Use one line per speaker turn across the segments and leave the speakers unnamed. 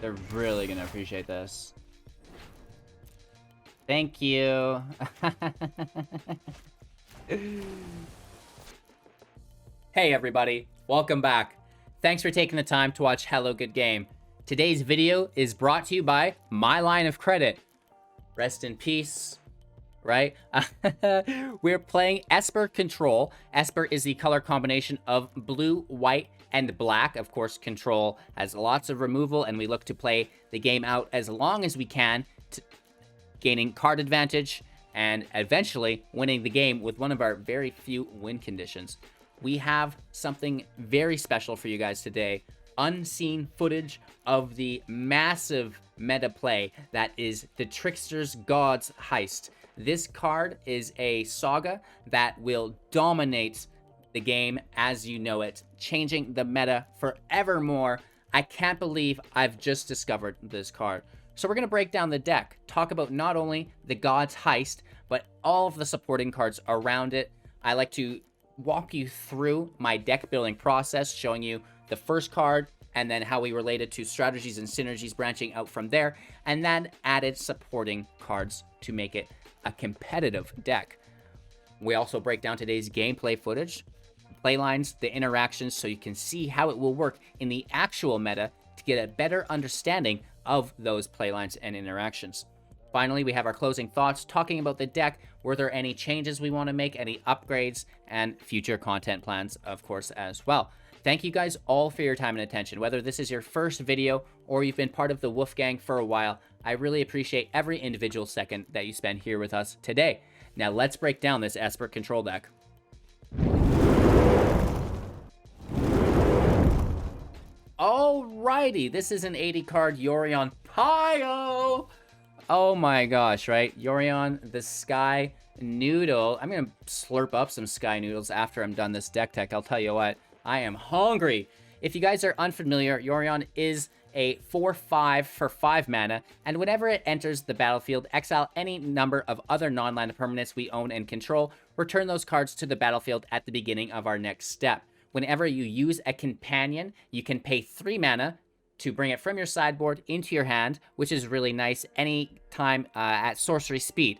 They're really gonna appreciate this. Thank you. Hey everybody, welcome back. Thanks for taking the time to watch Hello Good Game. Today's video is brought to you by My Line of Credit. Rest in peace, right? We're playing Esper Control. Esper is the color combination of blue, white, and black. Of course, Control has lots of removal, and we look to play the game out as long as we can, gaining card advantage, and eventually winning the game with one of our very few win conditions. We have something very special for you guys today. Unseen footage of the massive meta play that is the Trickster-God's Heist. This card is a saga that will dominate the game as you know it, changing the meta forevermore. I can't believe I've just discovered this card. So we're going to break down the deck, talk about not only the God's Heist, but all of the supporting cards around it. I like to walk you through my deck building process, showing you the first card and then how we related to strategies and synergies branching out from there, and then added supporting cards to make it a competitive deck. We also break down today's gameplay footage, playlines, the interactions, so you can see how it will work in the actual meta to get a better understanding of those playlines and interactions. Finally, we have our closing thoughts, talking about the deck. Were there any changes we want to make, any upgrades, and future content plans, of course, as well. Thank you guys all for your time and attention. Whether this is your first video or you've been part of the Wolf Gang for a while, I really appreciate every individual second that you spend here with us today. Now let's break down this Esper Control deck. Alrighty, this is an 80 card Yorion Pio. Oh my gosh, right? Yorion, the Sky Noodle. I'm going to slurp up some Sky Noodles after I'm done this deck tech. I'll tell you what, I am hungry. If you guys are unfamiliar, Yorion is a 4/5 for 5 mana, and whenever it enters the battlefield, exile any number of other non-land permanents we own and control, return those cards to the battlefield at the beginning of our next step. Whenever you use a companion, you can pay 3 mana to bring it from your sideboard into your hand, which is really nice any time at sorcery speed.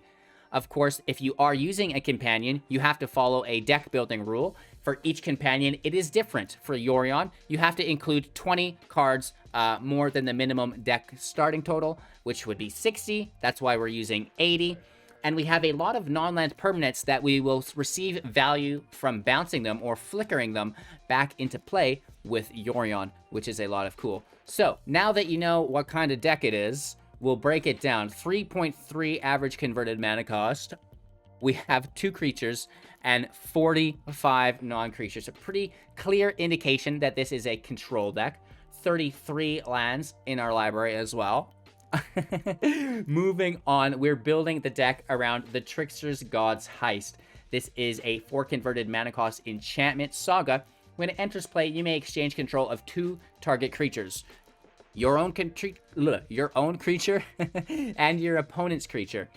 Of course, if you are using a companion, you have to follow a deck building rule. For each companion, it is different. For Yorion, you have to include 20 cards more than the minimum deck starting total, which would be 60. That's why we're using 80. And we have a lot of non-land permanents that we will receive value from bouncing them or flickering them back into play with Yorion, which is a lot of cool. So now that you know what kind of deck it is, we'll break it down. 3.3 average converted mana cost. We have 2 creatures and 45 non-creatures. A pretty clear indication that this is a control deck. 33 lands in our library as well. Moving on, we're building the deck around the Trickster-God's Heist. This is a 4 converted mana cost enchantment saga. When it enters play, you may exchange control of 2 target creatures. Your own creature and your opponent's creature.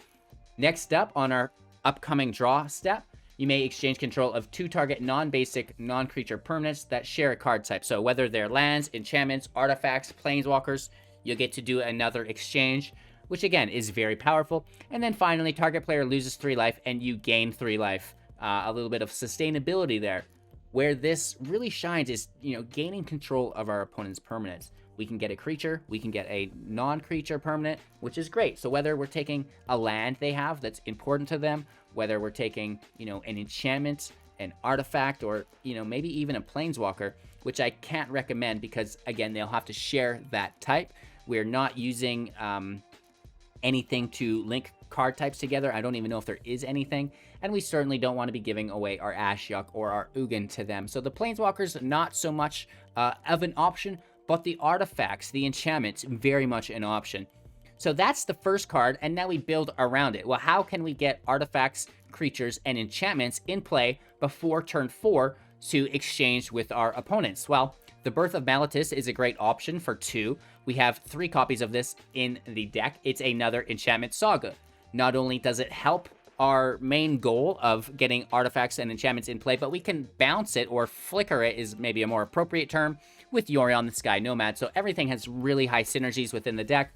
Next up on our upcoming draw step, you may exchange control of 2 target non-basic, non-creature permanents that share a card type. So whether they're lands, enchantments, artifacts, planeswalkers, you'll get to do another exchange, which again is very powerful. And then finally, target player loses 3 life and you gain 3 life. A little bit of sustainability there. Where this really shines is, gaining control of our opponent's permanents. We can get a creature, we can get a non-creature permanent, which is great. So whether we're taking a land they have that's important to them, whether we're taking, an enchantment, an artifact, or, maybe even a planeswalker, which I can't recommend because, again, they'll have to share that type. We're not using anything to link card types together. I don't even know if there is anything. And we certainly don't want to be giving away our Ashiok or our Ugin to them. So the planeswalkers, not so much of an option, but the artifacts, the enchantments, very much an option. So that's the first card, and now we build around it. Well, how can we get artifacts, creatures, and enchantments in play before turn 4 to exchange with our opponents? Well, the Birth of Malitus is a great option for 2. We have 3 copies of this in the deck. It's another enchantment saga. Not only does it help our main goal of getting artifacts and enchantments in play, but we can bounce it, or flicker it is maybe a more appropriate term, with Yorion the Sky Nomad. So everything has really high synergies within the deck.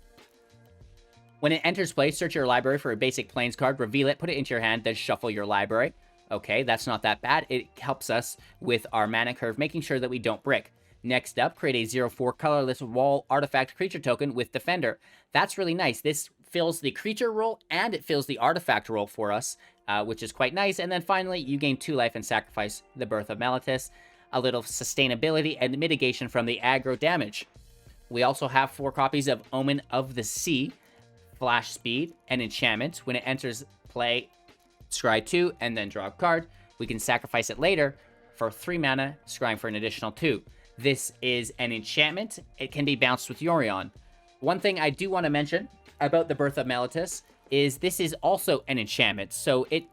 When it enters play, search your library for a basic Plains card, reveal it, put it into your hand, then shuffle your library. Okay, that's not that bad. It helps us with our mana curve, making sure that we don't brick. Next up, create a 0/4 colorless wall artifact creature token with Defender. That's really nice. This fills the creature role and it fills the artifact role for us, which is quite nice. And then finally, you gain 2 life and sacrifice the Birth of Meletis. A little sustainability and mitigation from the aggro damage. We also have 4 copies of Omen of the Sea, Flash Speed, and Enchantment. When it enters play, scry 2 and then draw a card. We can sacrifice it later for 3 mana, scrying for an additional 2. This is an enchantment. It can be bounced with Yorion. One thing I do want to mention about the Birth of Meletis is this is also an enchantment, so it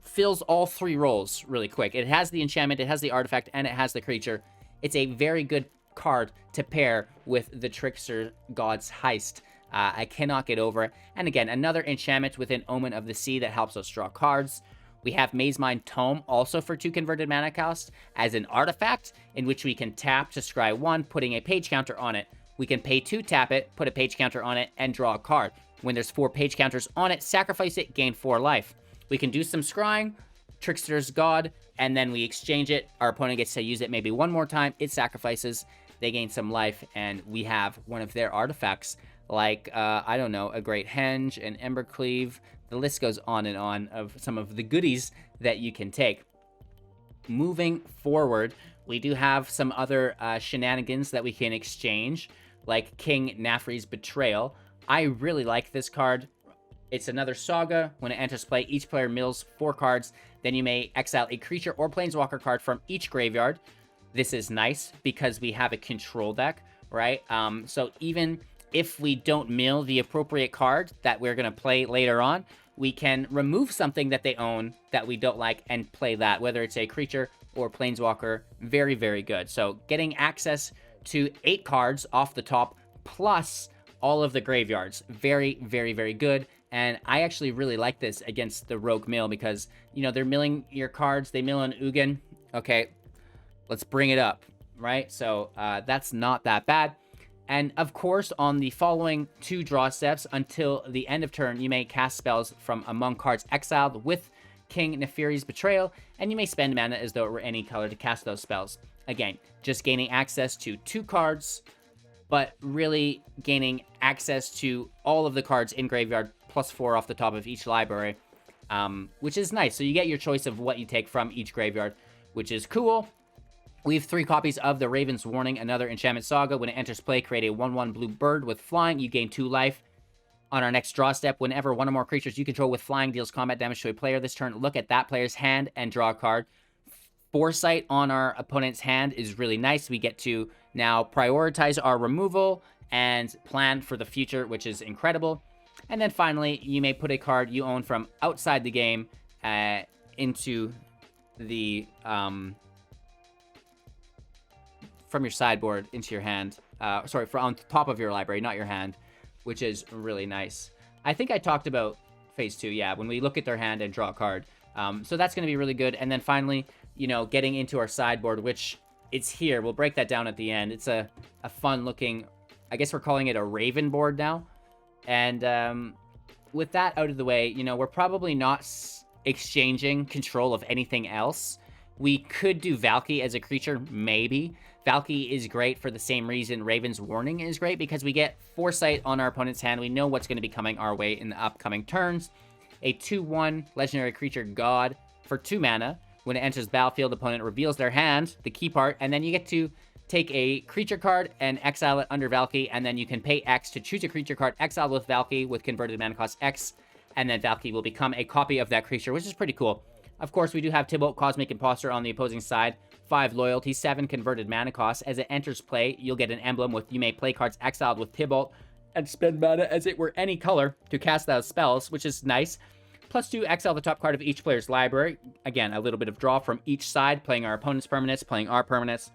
fills all 3 roles really quick. It has the enchantment, it has the artifact, and it has the creature. It's a very good card to pair with the Trickster-God's Heist. I cannot get over it. And again, another enchantment with an Omen of the Sea that helps us draw cards. We have Mazemind Tome, also for 2 converted mana cost, as an artifact, in which we can tap to scry 1, putting a page counter on it. We can pay 2, tap it, put a page counter on it, and draw a card. When there's 4 page counters on it, sacrifice it, gain 4 life. We can do some scrying, Trickster-God, and then we exchange it. Our opponent gets to use it maybe 1 more time, it sacrifices, they gain some life, and we have one of their artifacts, like, I don't know, a Great Henge, an Embercleave. The list goes on and on of some of the goodies that you can take. Moving forward, we do have some other shenanigans that we can exchange, like King Narfi's Betrayal. I really like this card. It's another saga. When it enters play, each player mills 4 cards. Then you may exile a creature or planeswalker card from each graveyard. This is nice because we have a control deck, right? So even if we don't mill the appropriate card that we're going to play later on, we can remove something that they own that we don't like and play that, whether it's a creature or planeswalker. Very, very good. So getting access to 8 cards off the top, plus all of the graveyards. Very, very, very good. And I actually really like this against the Rogue Mill because, you know, they're milling your cards. They mill an Ugin. Okay, let's bring it up, right? So that's not that bad. And of course, on the following 2 draw steps until the end of turn, you may cast spells from among cards exiled with King Narfi's Betrayal, and you may spend mana as though it were any color to cast those spells. Again, just gaining access to 2 cards, but really gaining access to all of the cards in graveyard, plus 4 off the top of each library, which is nice. So you get your choice of what you take from each graveyard, which is cool. We have 3 copies of the Raven's Warning, another enchantment saga. When it enters play, create a 1/1 blue bird with flying. You gain 2 life. On our next draw step, whenever one or more creatures you control with flying deals combat damage to a player this turn, look at that player's hand and draw a card. Foresight on our opponent's hand is really nice. We get to now prioritize our removal and plan for the future, which is incredible. And then finally, you may put a card you own from outside the game into the... from your sideboard into your hand. Sorry, from on top of your library, not your hand, which is really nice. I think I talked about phase 2, yeah, when we look at their hand and draw a card. So that's going to be really good. And then finally, you know, getting into our sideboard, which it's here. We'll break that down at the end. It's a fun looking, I guess we're calling it a Raven board now. And with that out of the way, you know, we're probably not exchanging control of anything else. We could do Valki as a creature, maybe. Valki is great for the same reason Raven's Warning is great, because we get Foresight on our opponent's hand. We know what's going to be coming our way in the upcoming turns. A 2/1 legendary creature God for 2 mana. When it enters battlefield, opponent reveals their hand, the key part, and then you get to take a creature card and exile it under Valki, and then you can pay X to choose a creature card exiled with Valki with converted mana cost X, and then Valki will become a copy of that creature, which is pretty cool. Of course, we do have Tibalt, Cosmic Imposter on the opposing side. 5 loyalty, 7 converted mana cost. As it enters play, you'll get an emblem with you may play cards exiled with Tibalt and spend mana as it were any color to cast those spells, which is nice. Plus 2, exile the top card of each player's library. Again, a little bit of draw from each side, playing our opponent's permanents, playing our permanents.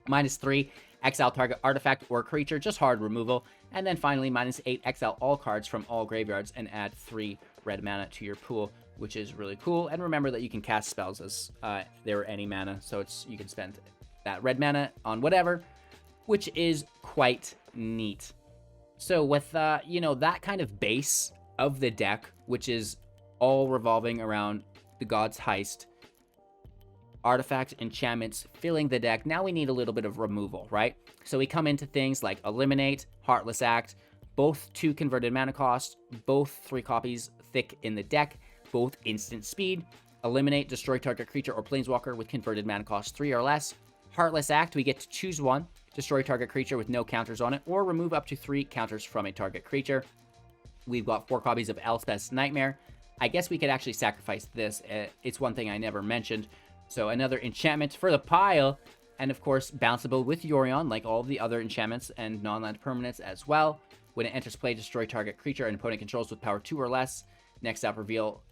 -3, exile target artifact or creature, just hard removal. And then finally, -8, exile all cards from all graveyards and add 3 red mana to your pool, which is really cool. And remember that you can cast spells as they're any mana, so you can spend that red mana on whatever, which is quite neat. So with that kind of base of the deck, which is all revolving around the God's Heist, artifacts, enchantments filling the deck, now we need a little bit of removal, right? So we come into things like Eliminate, Heartless Act, both 2 converted mana cost, both 3 copies thick in the deck, both instant speed. Eliminate, destroy target creature or planeswalker with converted mana cost 3 or less. Heartless Act, we get to choose one, destroy target creature with no counters on it, or remove up to 3 counters from a target creature. We've got 4 copies of Elspeth's Nightmare. I guess we could actually sacrifice this. It's one thing I never mentioned. So another enchantment for the pile, and of course bounceable with Yorion, like all of the other enchantments and non-land permanents as well. When it enters play, destroy target creature an opponent controls with power 2 or less. Next up, reveal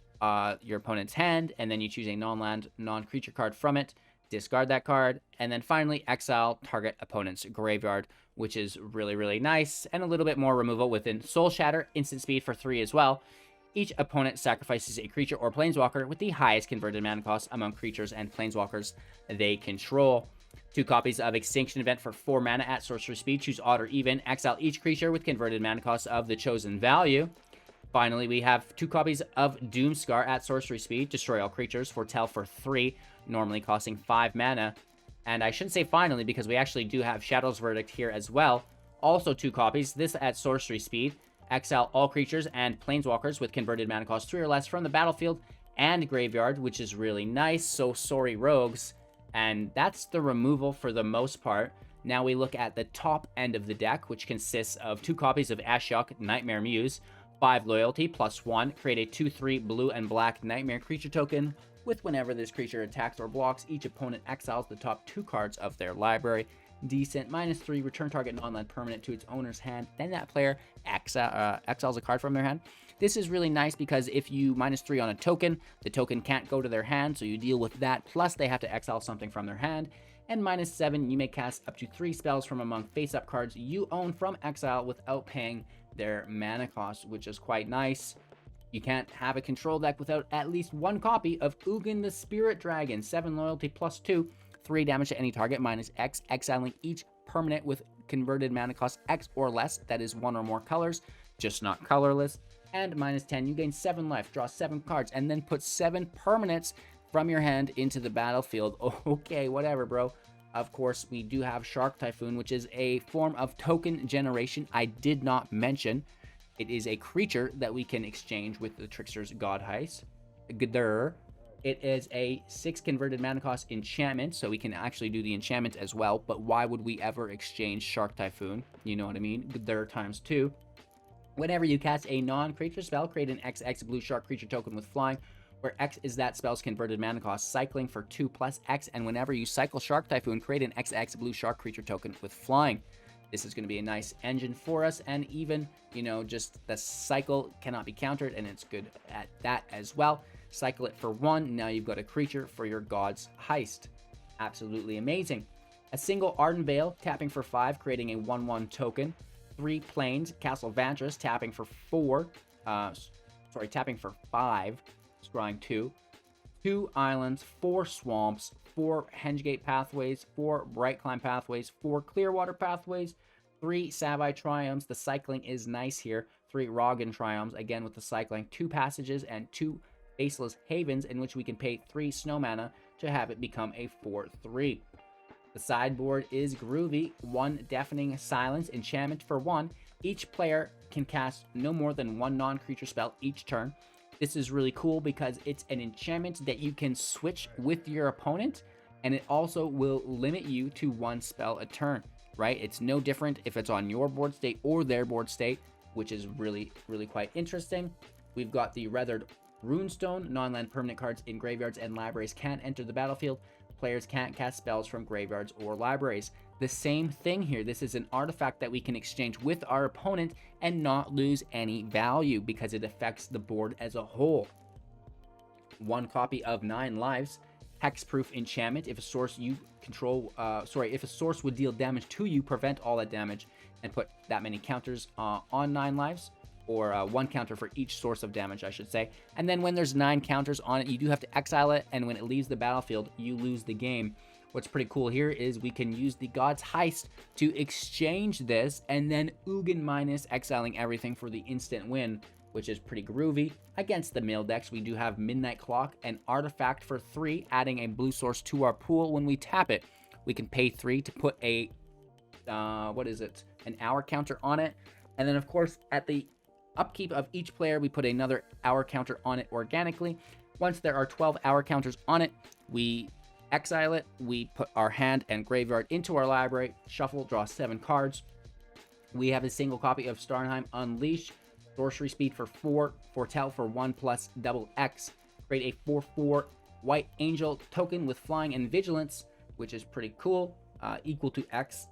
your opponent's hand, and then you choose a non-land, non-creature card from it. Discard that card, and then finally exile target opponent's graveyard, which is really, really nice, and a little bit more removal within Soul Shatter, instant speed for 3 as well. Each opponent sacrifices a creature or planeswalker with the highest converted mana cost among creatures and planeswalkers they control. 2 copies of Extinction Event for 4 mana at sorcery speed. Choose odd or even. Exile each creature with converted mana cost of the chosen value. Finally, we have 2 copies of Doomskar at sorcery speed. Destroy all creatures. Foretell for 3, normally costing 5 mana. And I shouldn't say finally, because we actually do have Shadow's Verdict here as well. Also 2 copies. This at sorcery speed. Exile all creatures and planeswalkers with converted mana cost 3 or less from the battlefield and graveyard, which is really nice. So sorry, rogues. And that's the removal for the most part. Now we look at the top end of the deck, which consists of 2 copies of Ashiok, Nightmare Muse, 5 loyalty, +1, create a 2/3 blue and black Nightmare creature token. With whenever this creature attacks or blocks, each opponent exiles the top 2 cards of their library. Decent. -3, return target non-land permanent to its owner's hand. Then that player exiles a card from their hand. This is really nice because if you -3 on a token, the token can't go to their hand, so you deal with that. Plus, they have to exile something from their hand. And -7, you may cast up to 3 spells from among face-up cards you own from exile without paying their mana cost, which is quite nice. You can't have a control deck without at least 1 copy of Ugin the Spirit Dragon. 7 loyalty, +2. 3 damage to any target, -X, exiling each permanent with converted mana cost X or less, that is 1 or more colors, just not colorless. And -10, you gain 7 life, draw 7 cards, and then put 7 permanents from your hand into the battlefield. Okay, whatever, bro. Of course, we do have Shark Typhoon, which is a form of token generation I did not mention. It is a creature that we can exchange with the Trickster-God Heist. It is a 6 converted mana cost enchantment, so we can actually do the enchantment as well, but why would we ever exchange Shark Typhoon? You know what I mean? There times 2. Whenever you cast a non-creature spell, create an XX blue shark creature token with flying, where X is that spell's converted mana cost, cycling for 2 + X, and whenever you cycle Shark Typhoon, create an XX blue shark creature token with flying. This is going to be a nice engine for us, and even, just the cycle cannot be countered, and it's good at that as well. Cycle it for 1, now you've got a creature for your God's Heist. Absolutely amazing. A single Arden Veil, tapping for 5, creating a 1/1 token. 3 planes, Castle Vantress, tapping for 5, scrying 2. 2 islands, 4 swamps, 4 Hengegate Pathways, 4 Bright Climb Pathways, 4 Clearwater Pathways, 3 Savai Triumphs. The cycling is nice here. 3 Roggen Triumphs, again with the cycling. 2 passages and 2 Faceless Havens, in which we can pay 3 snow mana to have it become a 4/3. The sideboard is groovy. 1 Deafening Silence enchantment for 1. Each player can cast no more than 1 non-creature spell each turn. This is really cool because it's an enchantment that you can switch with your opponent, and it also will limit you to 1 spell a turn, right? It's no different if it's on your board state or their board state, which is really, really quite interesting. We've got the Weathered Runestone. Non-land permanent cards in graveyards and libraries can't enter the battlefield. Players can't cast spells from graveyards or libraries. The same thing here. This is an artifact that we can exchange with our opponent and not lose any value because it affects the board as a whole. 1 copy of 9 lives. Hexproof enchantment. If a source you control, if a source would deal damage to you, prevent all that damage and put that many counters on 9 lives. or 1 counter for each source of damage, I should say. And then when there's 9 counters on it, you do have to exile it, and when it leaves the battlefield, you lose the game. What's pretty cool here is we can use the God's Heist to exchange this, and then Ugin minus exiling everything for the instant win, which is pretty groovy. Against the mill decks, we do have Midnight Clock, an artifact for 3, adding a blue source to our pool. When we tap it, we can pay 3 to put a, an hour counter on it. And then, of course, at the upkeep of each player, we put another hour counter on it organically. Once there are 12 hour counters on it, we exile it, we put our hand and graveyard into our library, shuffle, draw 7 cards. We have a single copy of Starnheim Unleash, sorcery speed for 4, foretell for 1 plus double X, create a 4/4 white angel token with flying and vigilance, which is pretty cool, equal to X.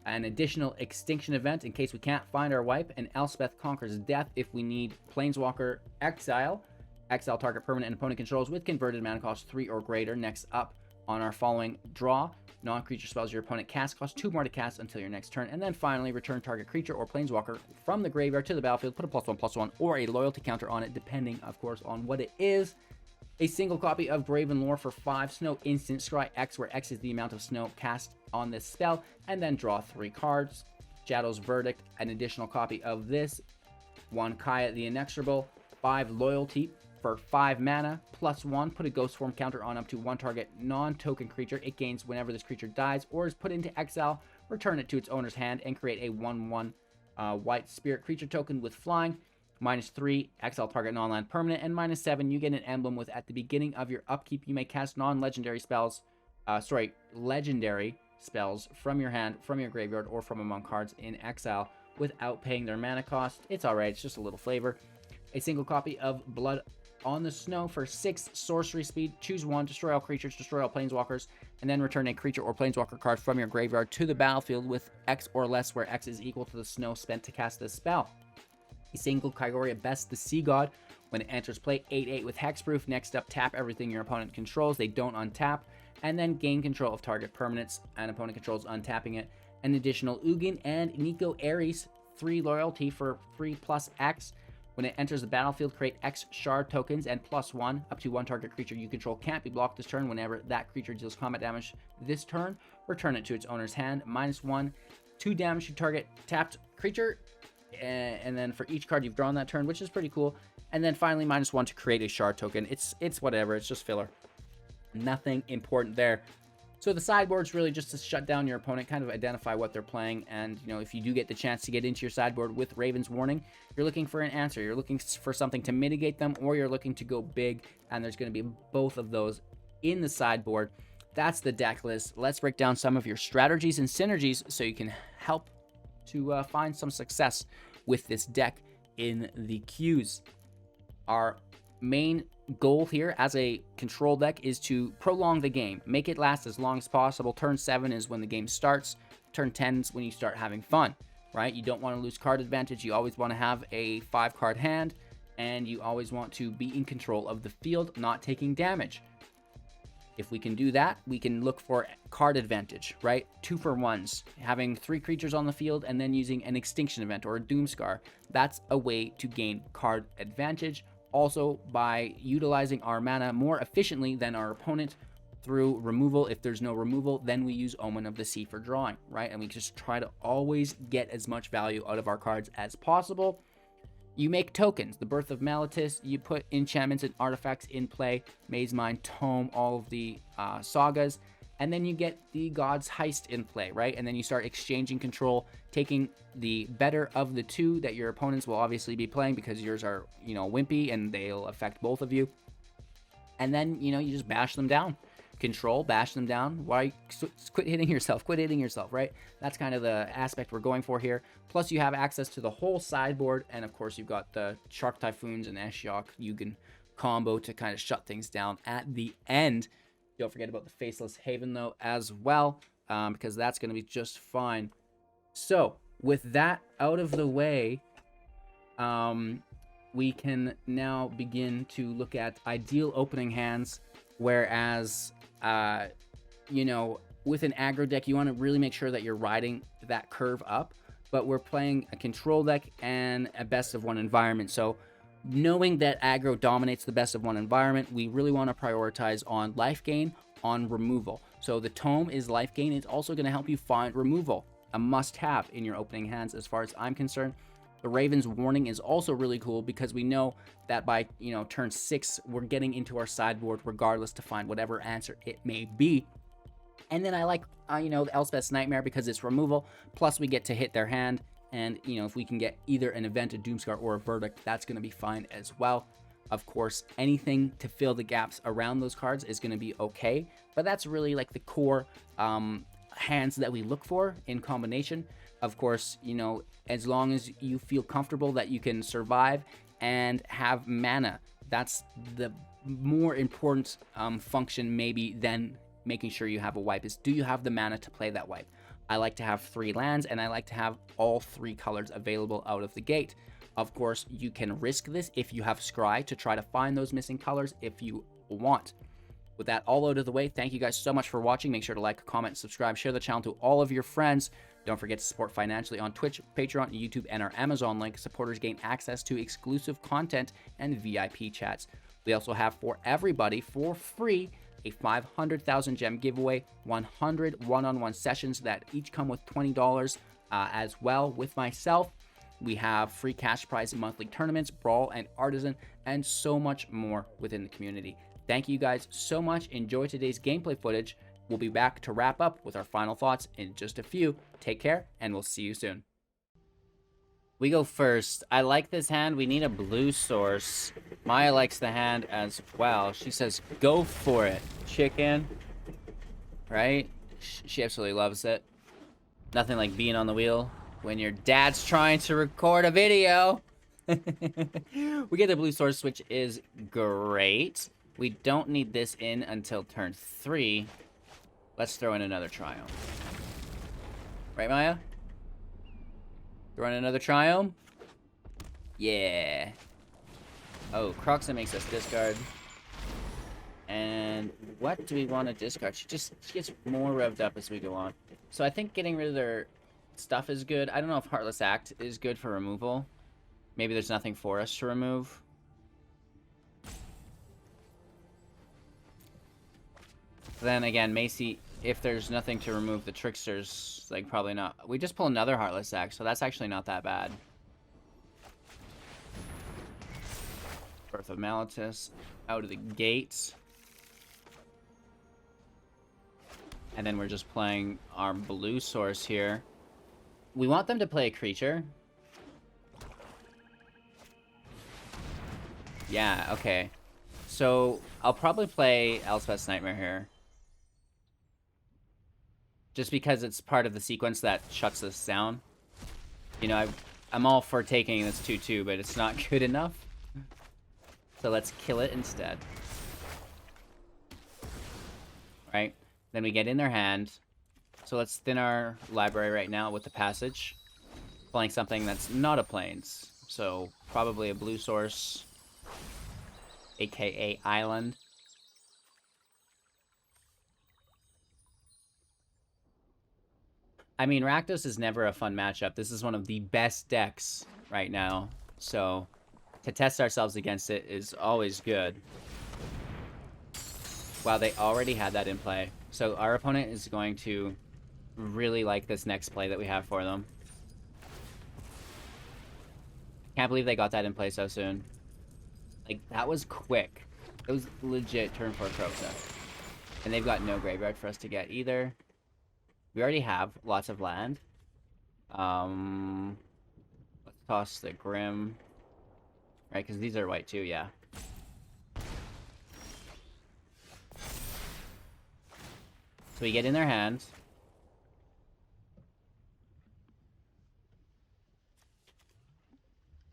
An additional Extinction Event in case we can't find our wipe, and Elspeth Conquers Death if we need Planeswalker Exile. Exile target permanent and opponent controls with converted mana cost 3 or greater. Next up on our following draw, non-creature spells your opponent cast cost 2 more to cast until your next turn. And then finally, return target creature or planeswalker from the graveyard to the battlefield, put a +1/+1 or a loyalty counter on it, depending, of course, on what it is. A single copy of Graven Lore for 5 snow, instant scry X, where X is the amount of snow cast on this spell, and then draw 3 cards. Shadow's Verdict, an additional copy of this. 1 Kaya the Inexorable, 5 loyalty for 5 mana, +1, put a ghost form counter on up to 1 target non-token creature. It gains whenever this creature dies or is put into exile, return it to its owner's hand, and create a 1/1 white spirit creature token with flying. -3, exile target non-land permanent, and -7, you get an emblem with at the beginning of your upkeep, you may cast non-legendary spells, legendary spells from your hand, from your graveyard, or from among cards in exile without paying their mana cost. It's alright, it's just a little flavor. A single copy of Blood on the Snow for 6 sorcery speed. Choose 1, destroy all creatures, destroy all planeswalkers, and then return a creature or planeswalker card from your graveyard to the battlefield with X or less, where X is equal to the snow spent to cast this spell. A single Kygoria Best the Sea God. When it enters play, 8/8 with hexproof. Next up, tap everything your opponent controls. They don't untap. And then gain control of target permanents, and opponent controls untapping it. An additional Ugin and Nico Ares, 3 loyalty for 3 plus X. When it enters the battlefield, create X shard tokens and +1. Up to 1 target creature you control can't be blocked this turn. Whenever that creature deals combat damage this turn, return it to its owner's hand. -1, 2 damage to target tapped creature. And then for each card you've drawn that turn, which is pretty cool. And then finally, -1 to create a shard token. It's whatever, it's just filler. Nothing important there. So the sideboard's really just to shut down your opponent, kind of identify what they're playing, and if you do get the chance to get into your sideboard with Raven's Warning, you're looking for an answer. You're looking for something to mitigate them, or you're looking to go big, and there's going to be both of those in the sideboard. That's the deck list. Let's break down some of your strategies and synergies so you can help to find some success with this deck in the queues. Our main goal here as a control deck is to prolong the game, make it last as long as possible. Turn 7 is when the game starts. Turn 10 is when you start having fun, right? You don't want to lose card advantage. You always want to have a 5-card hand, and you always want to be in control of the field, not taking damage. If we can do that, we can look for card advantage, right? 2-for-1s, having 3 creatures on the field and then using an Extinction Event or a Doomskar. That's a way to gain card advantage. Also, by utilizing our mana more efficiently than our opponent through removal. If there's no removal, then we use Omen of the Sea for drawing, right? And we just try to always get as much value out of our cards as possible. You make tokens, the Birth of Meletis, you put enchantments and artifacts in play, Maze Mine, Tome, all of the sagas, and then you get the God's Heist in play, right? And then you start exchanging control, taking the better of the 2 that your opponents will obviously be playing because yours are, wimpy and they'll affect both of you. And then, you just bash them down. Control, bash them down. Why? Quit hitting yourself, right? That's kind of the aspect we're going for here. Plus, you have access to the whole sideboard, and of course, you've got the Shark Typhoons and Ashiok Ugin combo to kind of shut things down at the end. Don't forget about the Faceless Haven, though, as well, because that's going to be just fine. So, with that out of the way, we can now begin to look at ideal opening hands, whereas with an aggro deck, you want to really make sure that you're riding that curve up. but we're playing a control deck and a best of one environment. So knowing that aggro dominates the best of one environment, we really want to prioritize on life gain, on removal. So the tome is life gain. It's also going to help you find removal, a must-have in your opening hands as far as I'm concerned. The Raven's Warning is also really cool because we know that by, turn 6, we're getting into our sideboard regardless to find whatever answer it may be. And then I like, the Elspeth's Nightmare because it's removal, plus we get to hit their hand. And, if we can get either an event, a Doomskar, or a Verdict, that's going to be fine as well. Of course, anything to fill the gaps around those cards is going to be okay. But that's really like the core hands that we look for in combination. Of course, as long as you feel comfortable that you can survive and have mana, that's the more important function maybe than making sure you have a wipe, is do you have the mana to play that wipe? I like to have 3 lands, and I like to have all 3 colors available out of the gate. Of course, you can risk this if you have Scry to try to find those missing colors if you want. With that all out of the way, thank you guys so much for watching. Make sure to like, comment, subscribe, share the channel to all of your friends. Don't forget to support financially on Twitch, Patreon, YouTube, and our Amazon link. Supporters gain access to exclusive content and VIP chats. We also have for everybody, for free, a 500,000 gem giveaway, 100 one-on-one sessions that each come with $20 as well with myself. We have free cash prize monthly tournaments, Brawl and Artisan, and so much more within the community. Thank you guys so much. Enjoy today's gameplay footage. We'll be back to wrap up with our final thoughts in just a few. Take care, and we'll see you soon. We go first. I like this hand. We need a blue source. Maya likes the hand as well. She says, go for it, chicken. Right? She absolutely loves it. Nothing like being on the wheel when your dad's trying to record a video. We get the blue source, which is great. We don't need this in until turn 3. Let's throw in another Triumph. Right, Maya? Throw in another Triumph? Yeah. Oh, Croxa makes us discard. And what do we want to discard? She gets more revved up as we go on. So I think getting rid of their stuff is good. I don't know if Heartless Act is good for removal. Maybe there's nothing for us to remove. Then again, Macy, if there's nothing to remove the Tricksters, like, probably not. We just pull another Heartless Act, so that's actually not that bad. Birth of Malatus out of the gates. And then we're just playing our blue source here. We want them to play a creature. Yeah, okay. So, I'll probably play Elspeth's Nightmare here. Just because it's part of the sequence that shuts this down. I'm all for taking this 2-2, but it's not good enough. So let's kill it instead. Right? Then we get in their hand. So let's thin our library right now with the passage. Playing something that's not a plains. So probably a blue source. AKA island. I mean, Rakdos is never a fun matchup. This is one of the best decks right now. So, to test ourselves against it is always good. Wow, they already had that in play. So, our opponent is going to really like this next play that we have for them. Can't believe they got that in play so soon. Like, that was quick. It was legit turn 4 Croxa. And they've got no graveyard for us to get either. We already have lots of land. Let's toss the Grim. Right, because these are white too, yeah. So we get in their hands.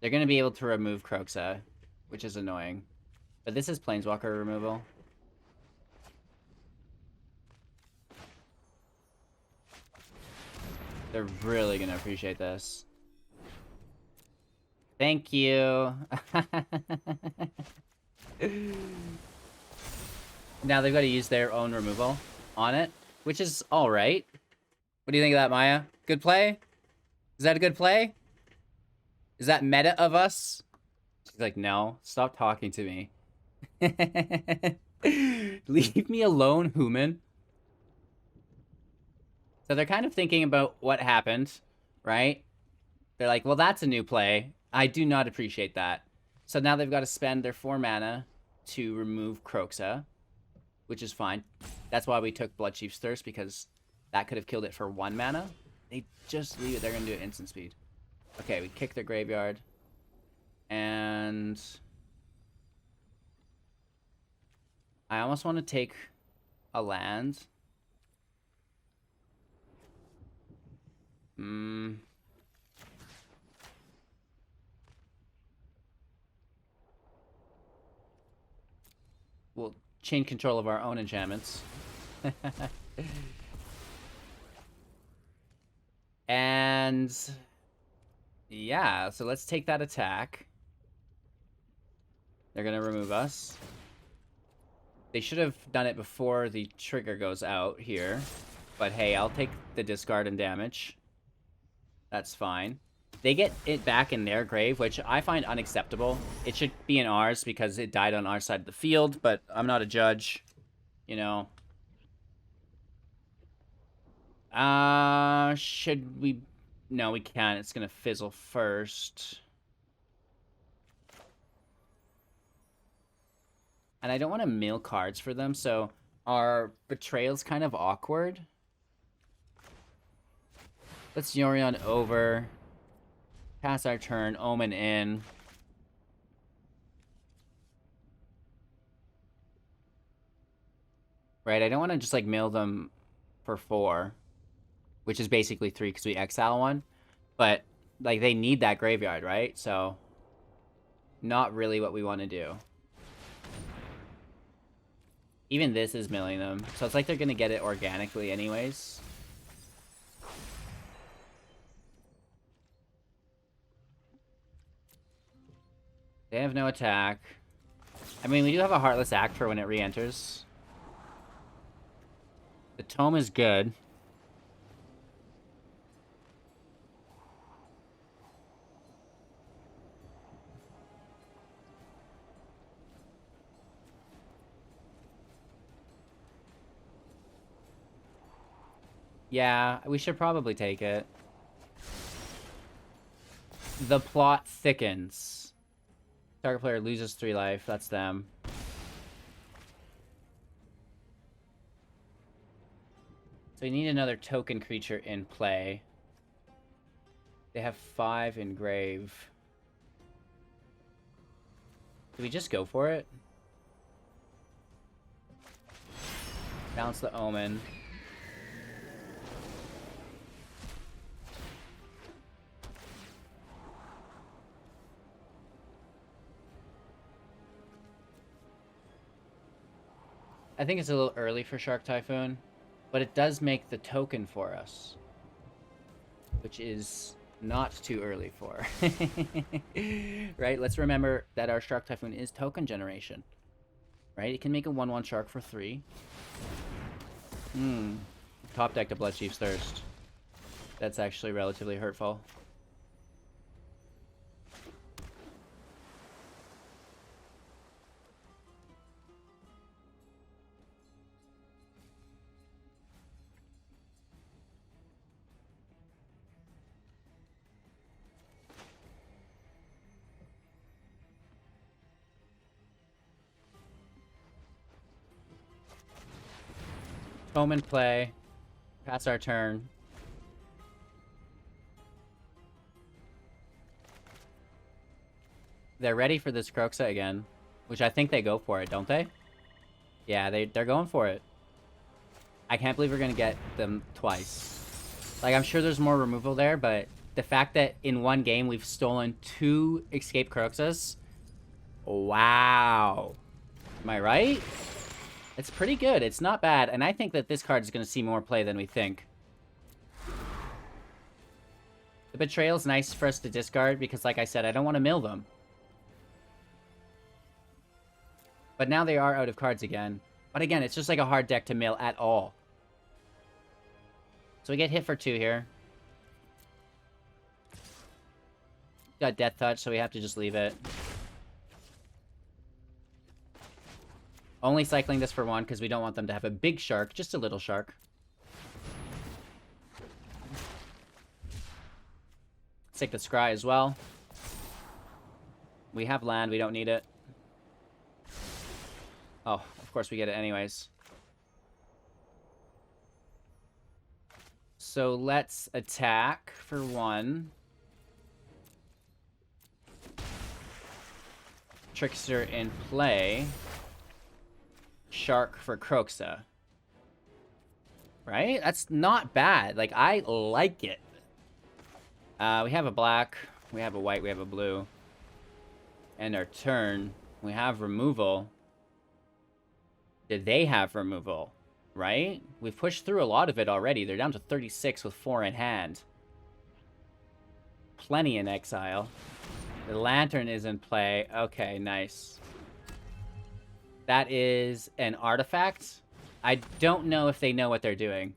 They're going to be able to remove Croxa, which is annoying. But this is Planeswalker removal. They're really going to appreciate this. Thank you. Now they've got to use their own removal on it, which is alright. What do you think of that, Maya? Good play? Is that a good play? Is that meta of us? She's like, no, stop talking to me. Leave me alone, human. So they're kind of thinking about what happened, right? They're like, well, that's a new play. I do not appreciate that. So now they've got to spend their 4 mana to remove Kroxa, which is fine. That's why we took Bloodchief's Thirst, because that could have killed it for 1 mana. They just leave it. They're going to do it instant speed. Okay, we kick their graveyard. And I almost want to take a land. We'll chain control of our own enchantments. And yeah, so let's take that attack. They're gonna remove us. They should have done it before the trigger goes out here. But hey, I'll take the discard and damage. That's fine. They get it back in their grave, which I find unacceptable. It should be in ours because it died on our side of the field, but I'm not a judge, you know. Should we... No, we can't. It's gonna fizzle first. And I don't want to mill cards for them, so our Betrayal's kind of awkward. Let's Yorion over. Pass our turn, Omen in. Right, I don't want to just, like, mill them for 4. Which is basically 3 because we exile 1. But, like, they need that graveyard, right? So, not really what we want to do. Even this is milling them. So it's like they're going to get it organically anyways. They have no attack. I mean, we do have a Heartless Act for when it re-enters. The Tome is good. Yeah, we should probably take it. The plot thickens. Target player loses 3 life. That's them. So we need another token creature in play. They have 5 in grave. Do we just go for it? Bounce the Omen. I think it's a little early for Shark Typhoon, but it does make the token for us, which is not too early for. Right? Let's remember that our Shark Typhoon is token generation. Right? It can make a 1/1 shark for 3. Top deck to Bloodchief's Thirst. That's actually relatively hurtful. Omen play. Pass our turn. They're ready for this Kroxa again, which I think they go for it, don't they? Yeah, they're going for it. I can't believe we're going to get them twice. Like, I'm sure there's more removal there, but the fact that in one game we've stolen 2 Escape Kroxas. Wow. Am I right? It's pretty good. It's not bad. And I think that this card is going to see more play than we think. The Betrayal is nice for us to discard because, like I said, I don't want to mill them. But now they are out of cards again. But again, it's just like a hard deck to mill at all. So we get hit for 2 here. Got Death Touch, so we have to just leave it. Only cycling this for one, because we don't want them to have a big shark, just a little shark. Let's take the scry as well. We have land, we don't need it. Oh, of course we get it anyways. So let's attack for one. Trickster in play. Shark for Kroxa. Right? That's not bad. Like, I like it. We have a black, we have a white, we have a blue. And our turn, we have removal. Did they have removal? Right? We've pushed through a lot of it already. They're down to 36 with 4 in hand. Plenty in exile. The lantern is in play. Okay, nice. That is an artifact. I don't know if they know what they're doing.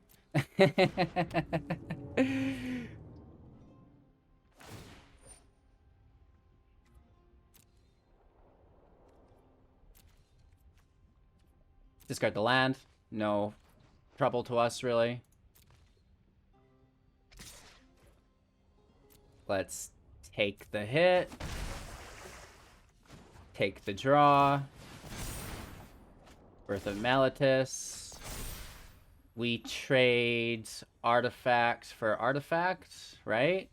Discard the land. No trouble to us, really. Let's take the hit. Take the draw. Birth of Meletis. We trade artifact for artifact, right?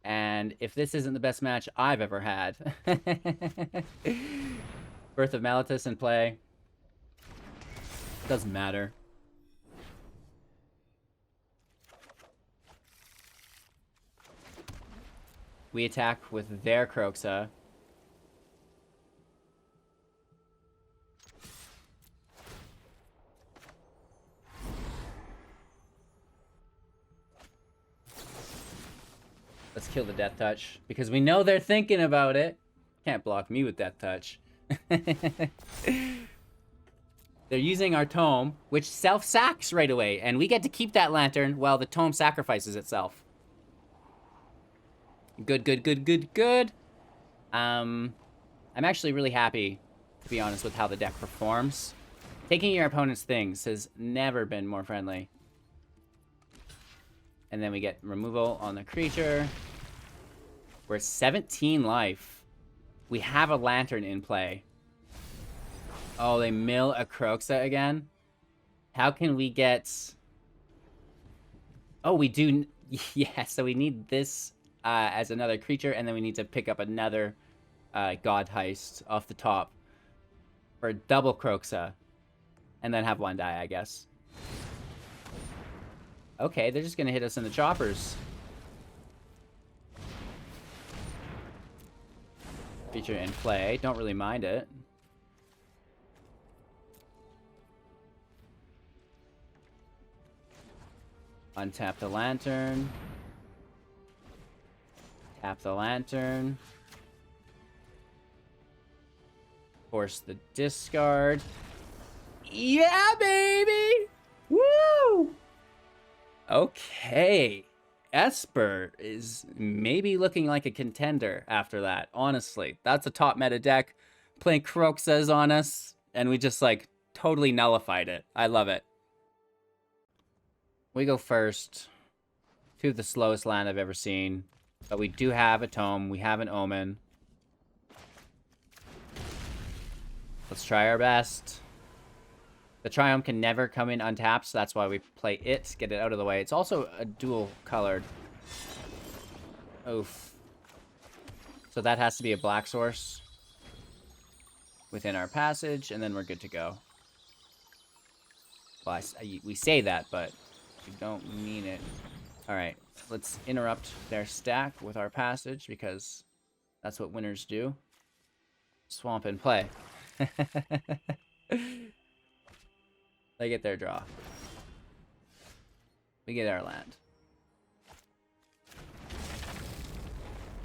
And if this isn't the best match I've ever had. Birth of Meletis in play. Doesn't matter. We attack with their Kroxa. Let's kill the Death Touch, because we know they're thinking about it. Can't block me with Death Touch. They're using our tome, which self-sacks right away, and we get to keep that lantern while the tome sacrifices itself. Good, good, good, good, good. I'm actually really happy, to be honest, with how the deck performs. Taking your opponent's things has never been more friendly. And then we get removal on the creature. We're 17 life. We have a lantern in play. Oh, they mill a Kroxa again? How can we get... Oh, we do... Yeah, so we need this as another creature, and then we need to pick up another God Heist off the top. For a double Kroxa. And then have one die, I guess. Okay, they're just gonna hit us in the choppers. Feature in play. Don't really mind it. Untap the lantern. Tap the lantern. Force the discard. Yeah, baby! Woo! Okay. Esper is maybe looking like a contender after that, honestly. That's a top meta deck. Playing Kroxas on us, and we just, like, totally nullified it. I love it. We go first. Two of the slowest land I've ever seen. But we do have a tome. We have an omen. Let's try our best. The Triumph can never come in untapped, so that's why we play it, get it out of the way. It's also a dual colored. Oof. So that has to be a black source within our passage, and then we're good to go. Well, we say that, but we don't mean it. Alright, let's interrupt their stack with our passage, because that's what winners do. Swamp in play. They get their draw. We get our land.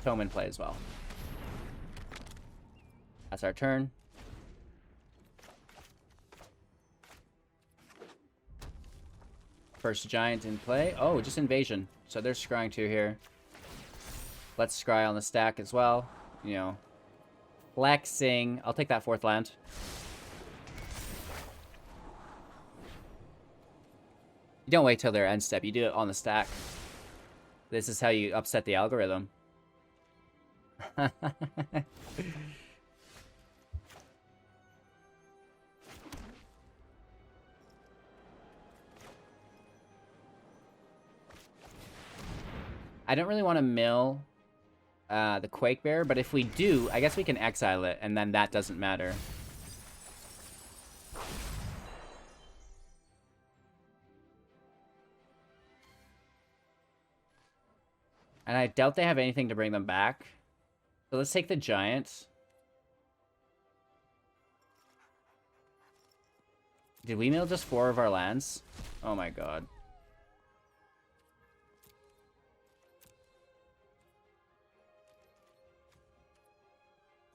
Tome in play as well. That's our turn. First giant in play. Oh, just invasion. So they're scrying 2 here. Let's scry on the stack as well. You know, flexing. I'll take that 4th land. You don't wait till their end step. You do it on the stack. This is how you upset the algorithm. I don't really want to mill the Quake Bear, but if we do, I guess we can exile it, and then that doesn't matter. And I doubt they have anything to bring them back. So let's take the giant. Did we mill just 4 of our lands? Oh my god.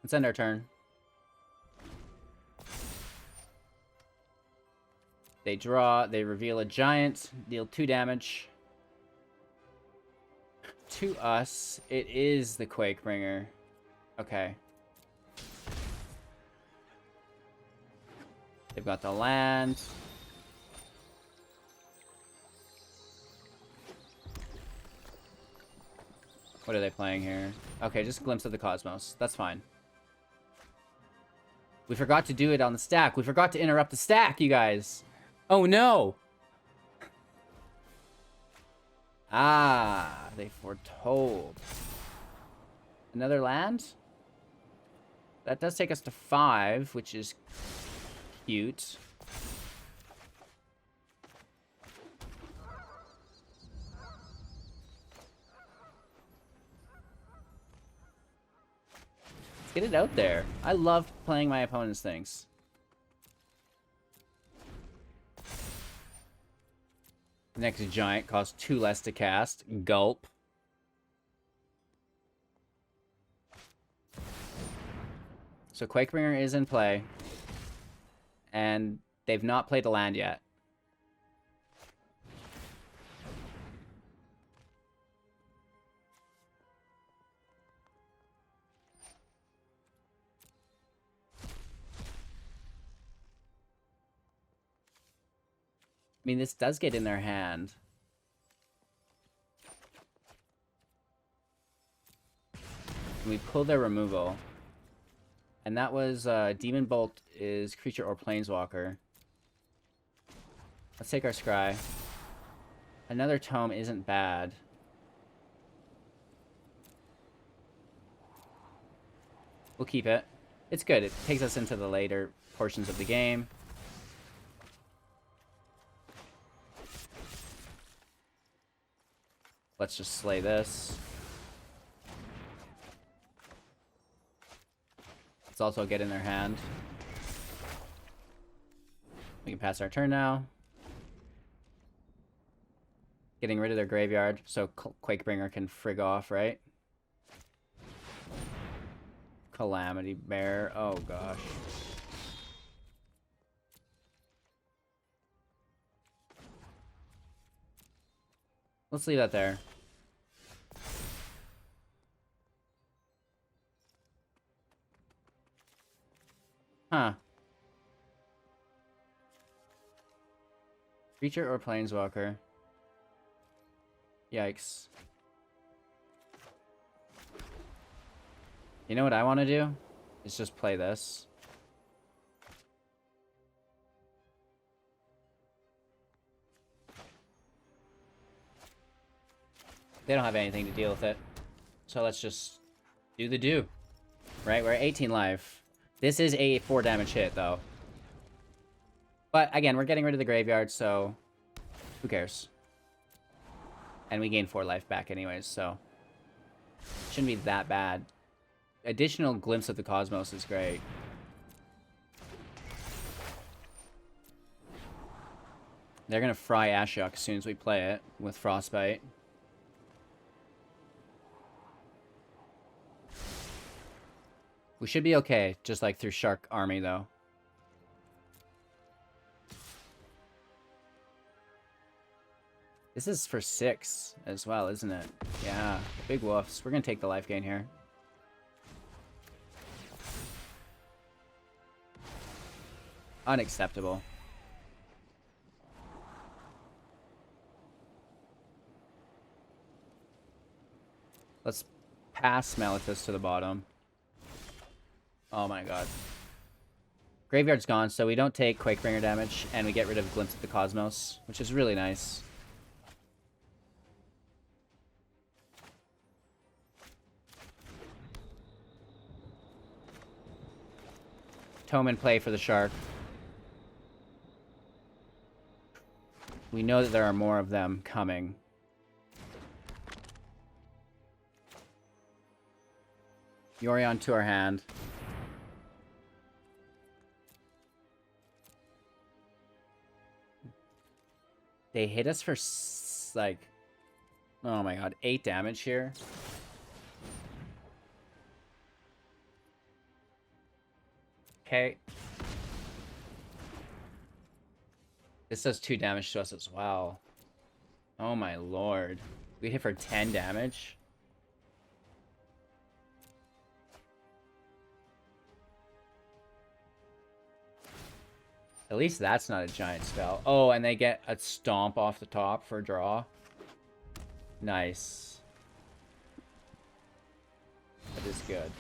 Let's end our turn. They draw, they reveal a giant, deal 2 damage. To us, it is the Quakebringer. Okay. They've got the land. What are they playing here? Okay, just a glimpse of the cosmos. That's fine. We forgot to do it on the stack. We forgot to interrupt the stack, you guys. Oh, no. Ah, they foretold. Another land? That does take us to 5, which is cute. Let's get it out there. I love playing my opponent's things. Next giant costs 2 less to cast. Gulp. So Quakebringer is in play. And they've not played a land yet. I mean, this does get in their hand. We pull their removal. And that was, Demon Bolt is creature or planeswalker. Let's take our scry. Another tome isn't bad. We'll keep it. It's good. It takes us into the later portions of the game. Let's just slay this. Let's also get in their hand. We can pass our turn now. Getting rid of their graveyard, so Quakebringer can frig off, right? Calamity Bear. Oh, gosh. Let's leave that there. Huh. Creature or planeswalker? Yikes. You know what I want to do? Is just play this. They don't have anything to deal with it. So let's just do the do. Right? We're at 18 life. This is a 4 damage hit, though. But, again, we're getting rid of the graveyard, so who cares? And we gain 4 life back anyways, so shouldn't be that bad. Additional glimpse of the cosmos is great. They're going to fry Ashiok as soon as we play it with Frostbite. We should be okay, just like through Shark Army, though. This is for 6 as well, isn't it? Yeah, big woofs. We're gonna take the life gain here. Unacceptable. Let's pass Malithus to the bottom. Oh my god. Graveyard's gone, so we don't take Quakebringer damage, and we get rid of Glimpse of the Cosmos, which is really nice. Tome in play for the Shark. We know that there are more of them coming. Yorion to our hand. They hit us for, like, oh my god, 8 damage here. Okay. This does 2 damage to us as well. Oh my lord. We hit for 10 damage. At least that's not a giant spell. Oh, and they get a stomp off the top for a draw. Nice. That is good.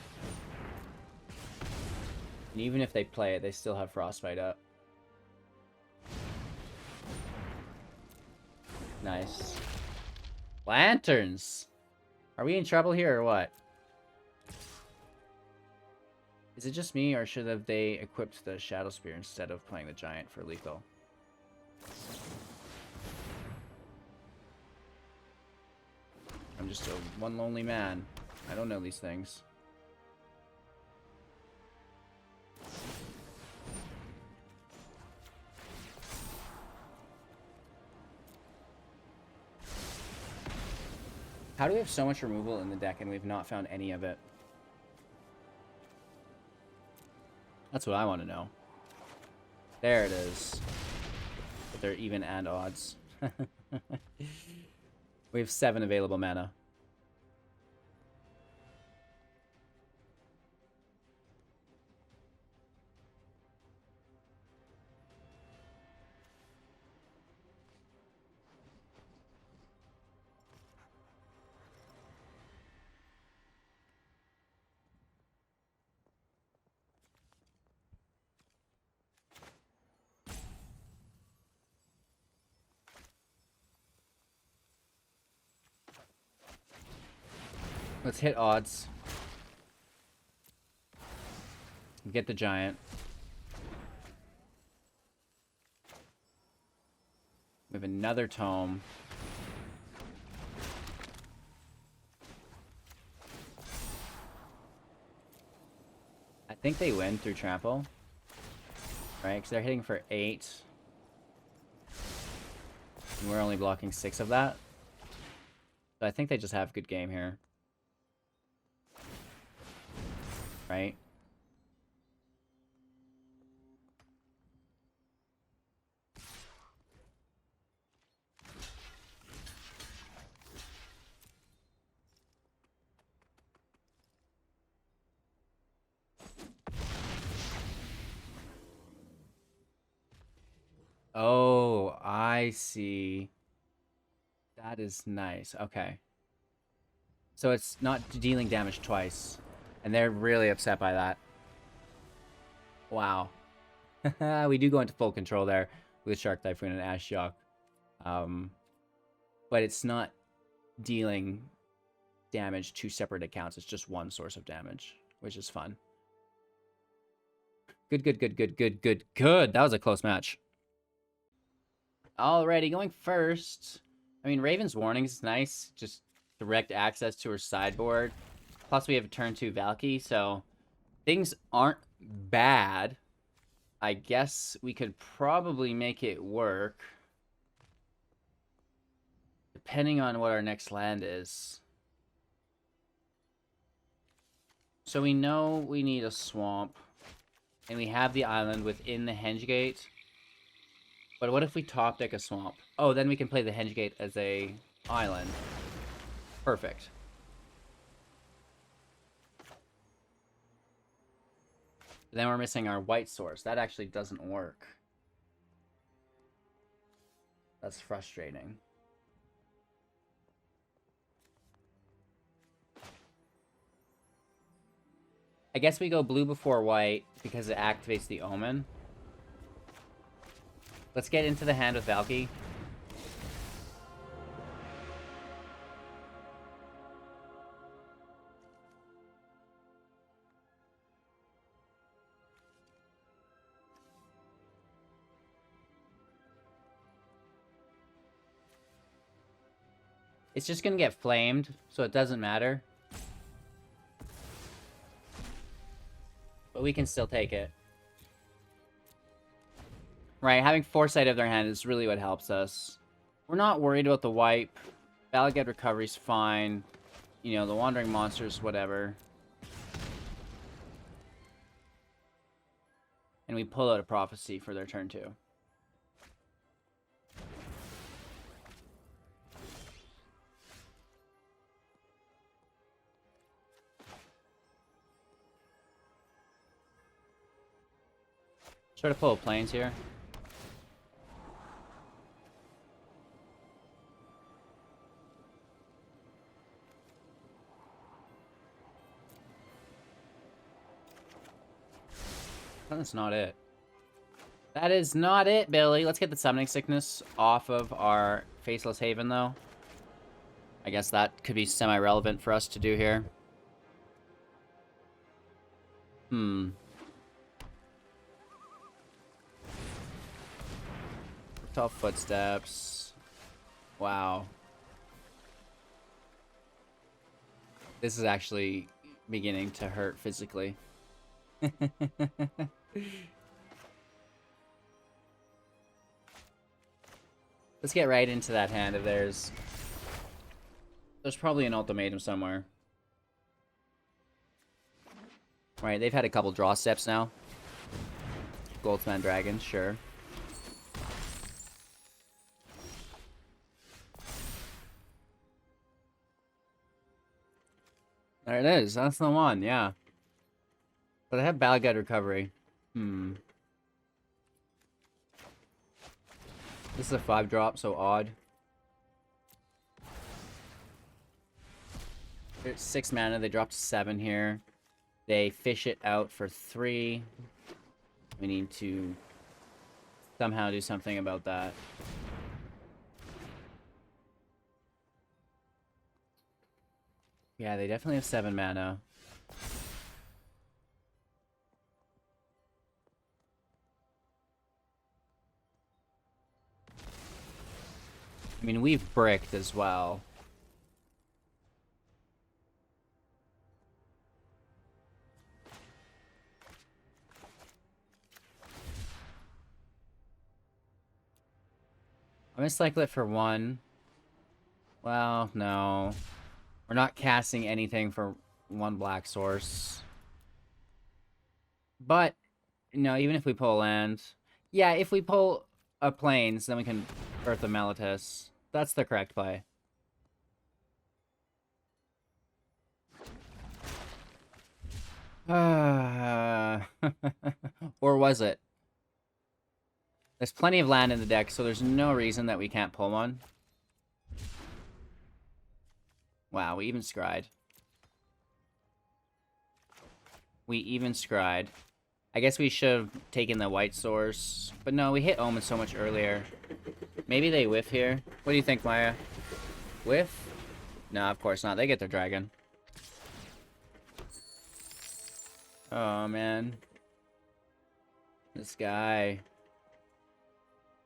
And even if they play it, they still have Frostbite up. Nice. Lanterns! Are we in trouble here or what? Is it just me, or should have they equipped the Shadow Spear instead of playing the Giant for lethal? I'm just one lonely man. I don't know these things. How do we have so much removal in the deck and we've not found any of it? That's what I want to know. There it is. But they're even and odds. We have 7 available mana. Let's hit odds. Get the Giant. We have another Tome. I think they win through Trample. Right? Because they're hitting for 8. And we're only blocking 6 of that. So I think they just have a good game here. Right? Oh, I see. That is nice. Okay. So it's not dealing damage twice. And they're really upset by that. Wow. We do go into full control there with Shark Typhoon and Ashiok. But it's not dealing damage to separate accounts. It's just one source of damage, which is fun. Good, good, good, good, good, good, good. That was a close match. Alrighty, going first. I mean, Raven's Warning is nice. Just direct access to her sideboard. Plus, we have a turn 2 Valki, so things aren't bad. I guess we could probably make it work. Depending on what our next land is. So we know we need a swamp. And we have the island within the Hengegate. But what if we top deck a swamp? Oh, then we can play the Hengegate as a island. Perfect. Then we're missing our white source. That actually doesn't work. That's frustrating. I guess we go blue before white because it activates the Omen. Let's get into the hand with Valki. It's just gonna get flamed, so it doesn't matter. But we can still take it. Right, having foresight of their hand is really what helps us. We're not worried about the wipe. Valgate recovery's fine. You know, the wandering monsters, whatever. And we pull out a prophecy for their turn 2. Try to pull planes here. That's not it. That is not it, Billy. Let's get the Summoning Sickness off of our Faceless Haven, though. I guess that could be semi-relevant for us to do here. Tough footsteps. Wow. This is actually beginning to hurt physically. Let's get right into that hand of theirs. There's probably an ultimatum somewhere. Right, they've had a couple draw steps now. Goldsman Dragon, sure. There it is. That's the one, yeah. But I have Balgad Recovery. This is a 5-drop, so odd. There's 6 mana. They dropped 7 here. They fish it out for 3. We need to somehow do something about that. Yeah, they definitely have 7 mana. I mean, we've bricked as well. I'm gonna cycle it for 1. Well, no. We're not casting anything for 1 black source. But, no, even if we pull land... Yeah, if we pull a plains, then we can Earth the Meletis. That's the correct play. Or was it? There's plenty of land in the deck, so there's no reason that we can't pull one. Wow, we even scryed. We even scryed. I guess we should have taken the white source. But no, we hit Omen so much earlier. Maybe they whiff here. What do you think, Maya? Whiff? No, of course not. They get their dragon. Oh, man. This guy.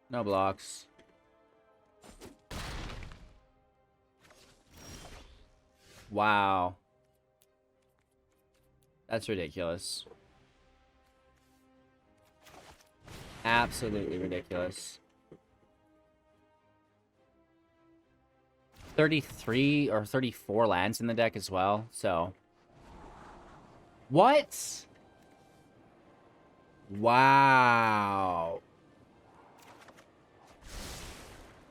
No blocks. Wow. That's ridiculous. Absolutely ridiculous. 33 or 34 lands in the deck as well, so... What? Wow.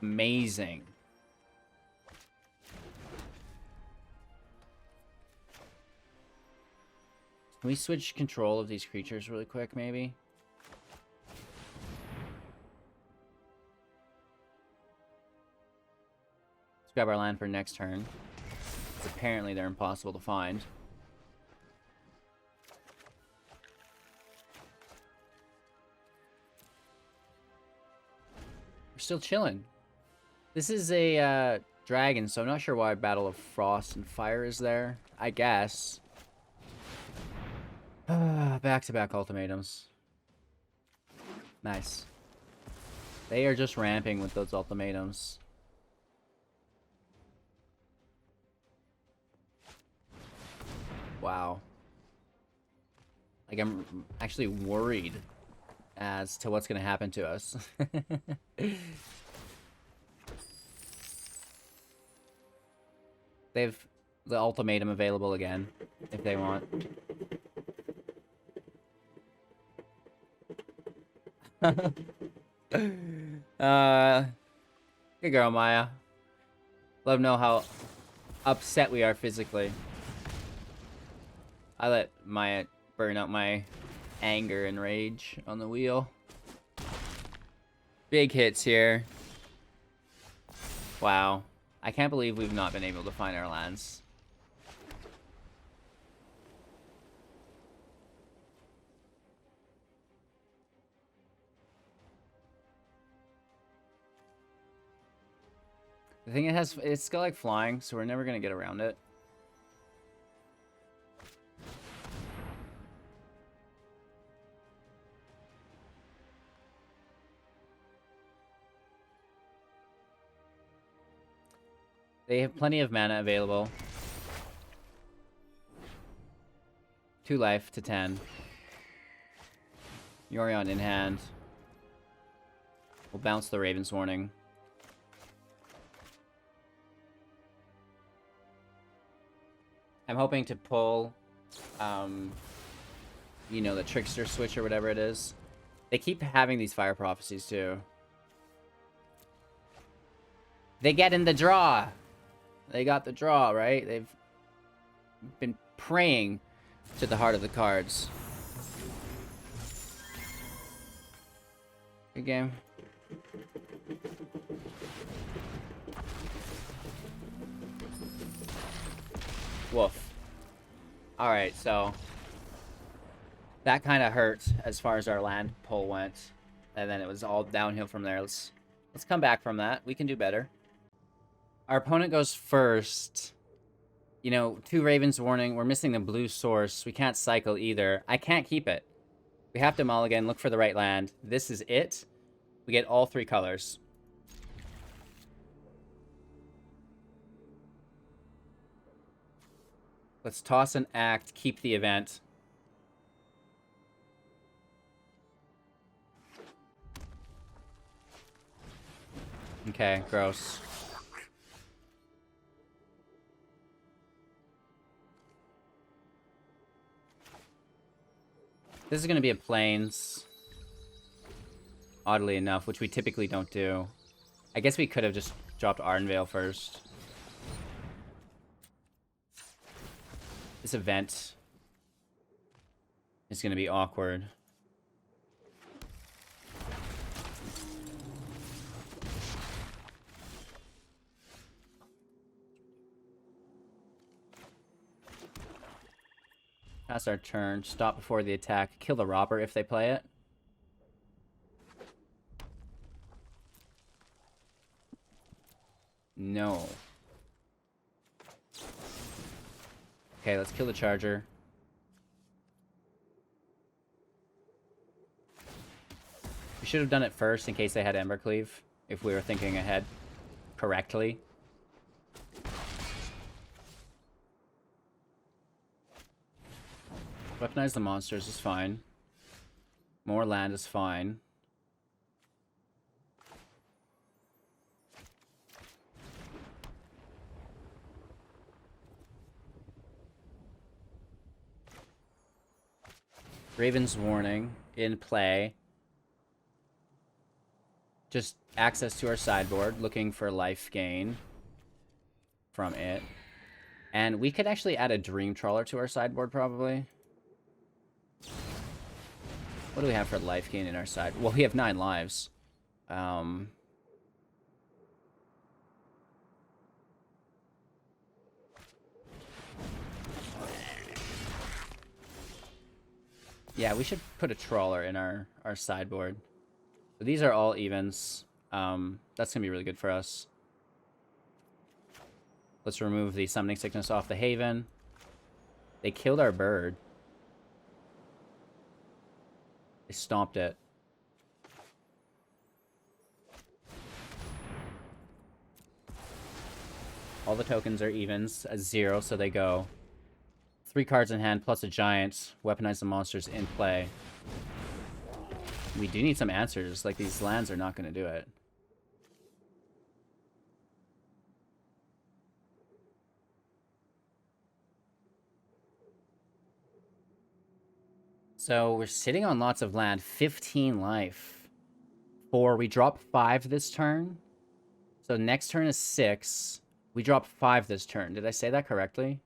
Amazing. Can we switch control of these creatures really quick, maybe? Let's grab our land for next turn. Apparently they're impossible to find. We're still chilling. This is a dragon, so I'm not sure why Battle of Frost and Fire is there. I guess. Back-to-back ultimatums. Nice. They are just ramping with those ultimatums. Wow. Like, I'm actually worried as to what's going to happen to us. They've the ultimatum available again, if they want. Good girl, Maya. Let them know how upset we are physically. I let Maya burn out my anger and rage on the wheel. Big hits here. Wow. I can't believe we've not been able to find our lands. The thing it's got like flying, so we're never gonna get around it. They have plenty of mana available. 2 life to 10. Yorion in hand. We'll bounce the Raven's Warning. I'm hoping to pull, you know, the Trickster switch or whatever it is. They keep having these Fire Prophecies, too. They get in the draw! They got the draw, right? They've been praying to the heart of the cards. Good game. Woof. Alright, so that kind of hurt as far as our land pull went. And then it was all downhill from there. Let's come back from that. We can do better. Our opponent goes first. You know, 2 Ravens Warning. We're missing the blue source. We can't cycle either. I can't keep it. We have to mulligan, look for the right land. This is it. We get all 3 colors. Let's toss an act, keep the event. Okay, gross. This is going to be a Plains. Oddly enough, which we typically don't do. I guess we could have just dropped Ardenvale first. This event is going to be awkward. Pass our turn. Stop before the attack. Kill the robber if they play it. No. Okay, let's kill the charger. We should have done it first in case they had Embercleave, if we were thinking ahead correctly. Weaponize the monsters is fine. More land is fine. Raven's Warning in play. just access to our sideboard, looking for life gain from it. And we could actually add a Dream Trawler to our sideboard, probably. What do we have for life gain in our side? Well, we have 9 lives. Yeah, we should put a Trawler in our sideboard. So these are all evens. That's going to be really good for us. Let's remove the Summoning Sickness off the Haven. They killed our bird. They stomped it. All the tokens are evens, a 0, so they go. 3 cards in hand plus a giant. Weaponize the monsters in play. We do need some answers. Like, these lands are not going to do it. So we're sitting on lots of land. 15 life. 4. We drop 5 this turn. So next turn is 6. We drop 5 this turn. Did I say that correctly?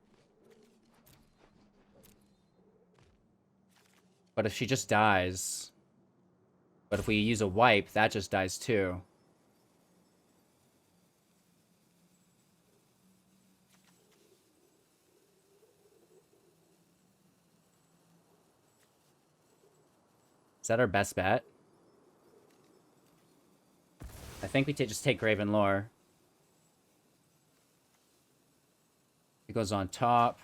But if she just dies... But if we use a wipe, that just dies too. Is that our best bet? I think we just take Graven Lore. It goes on top.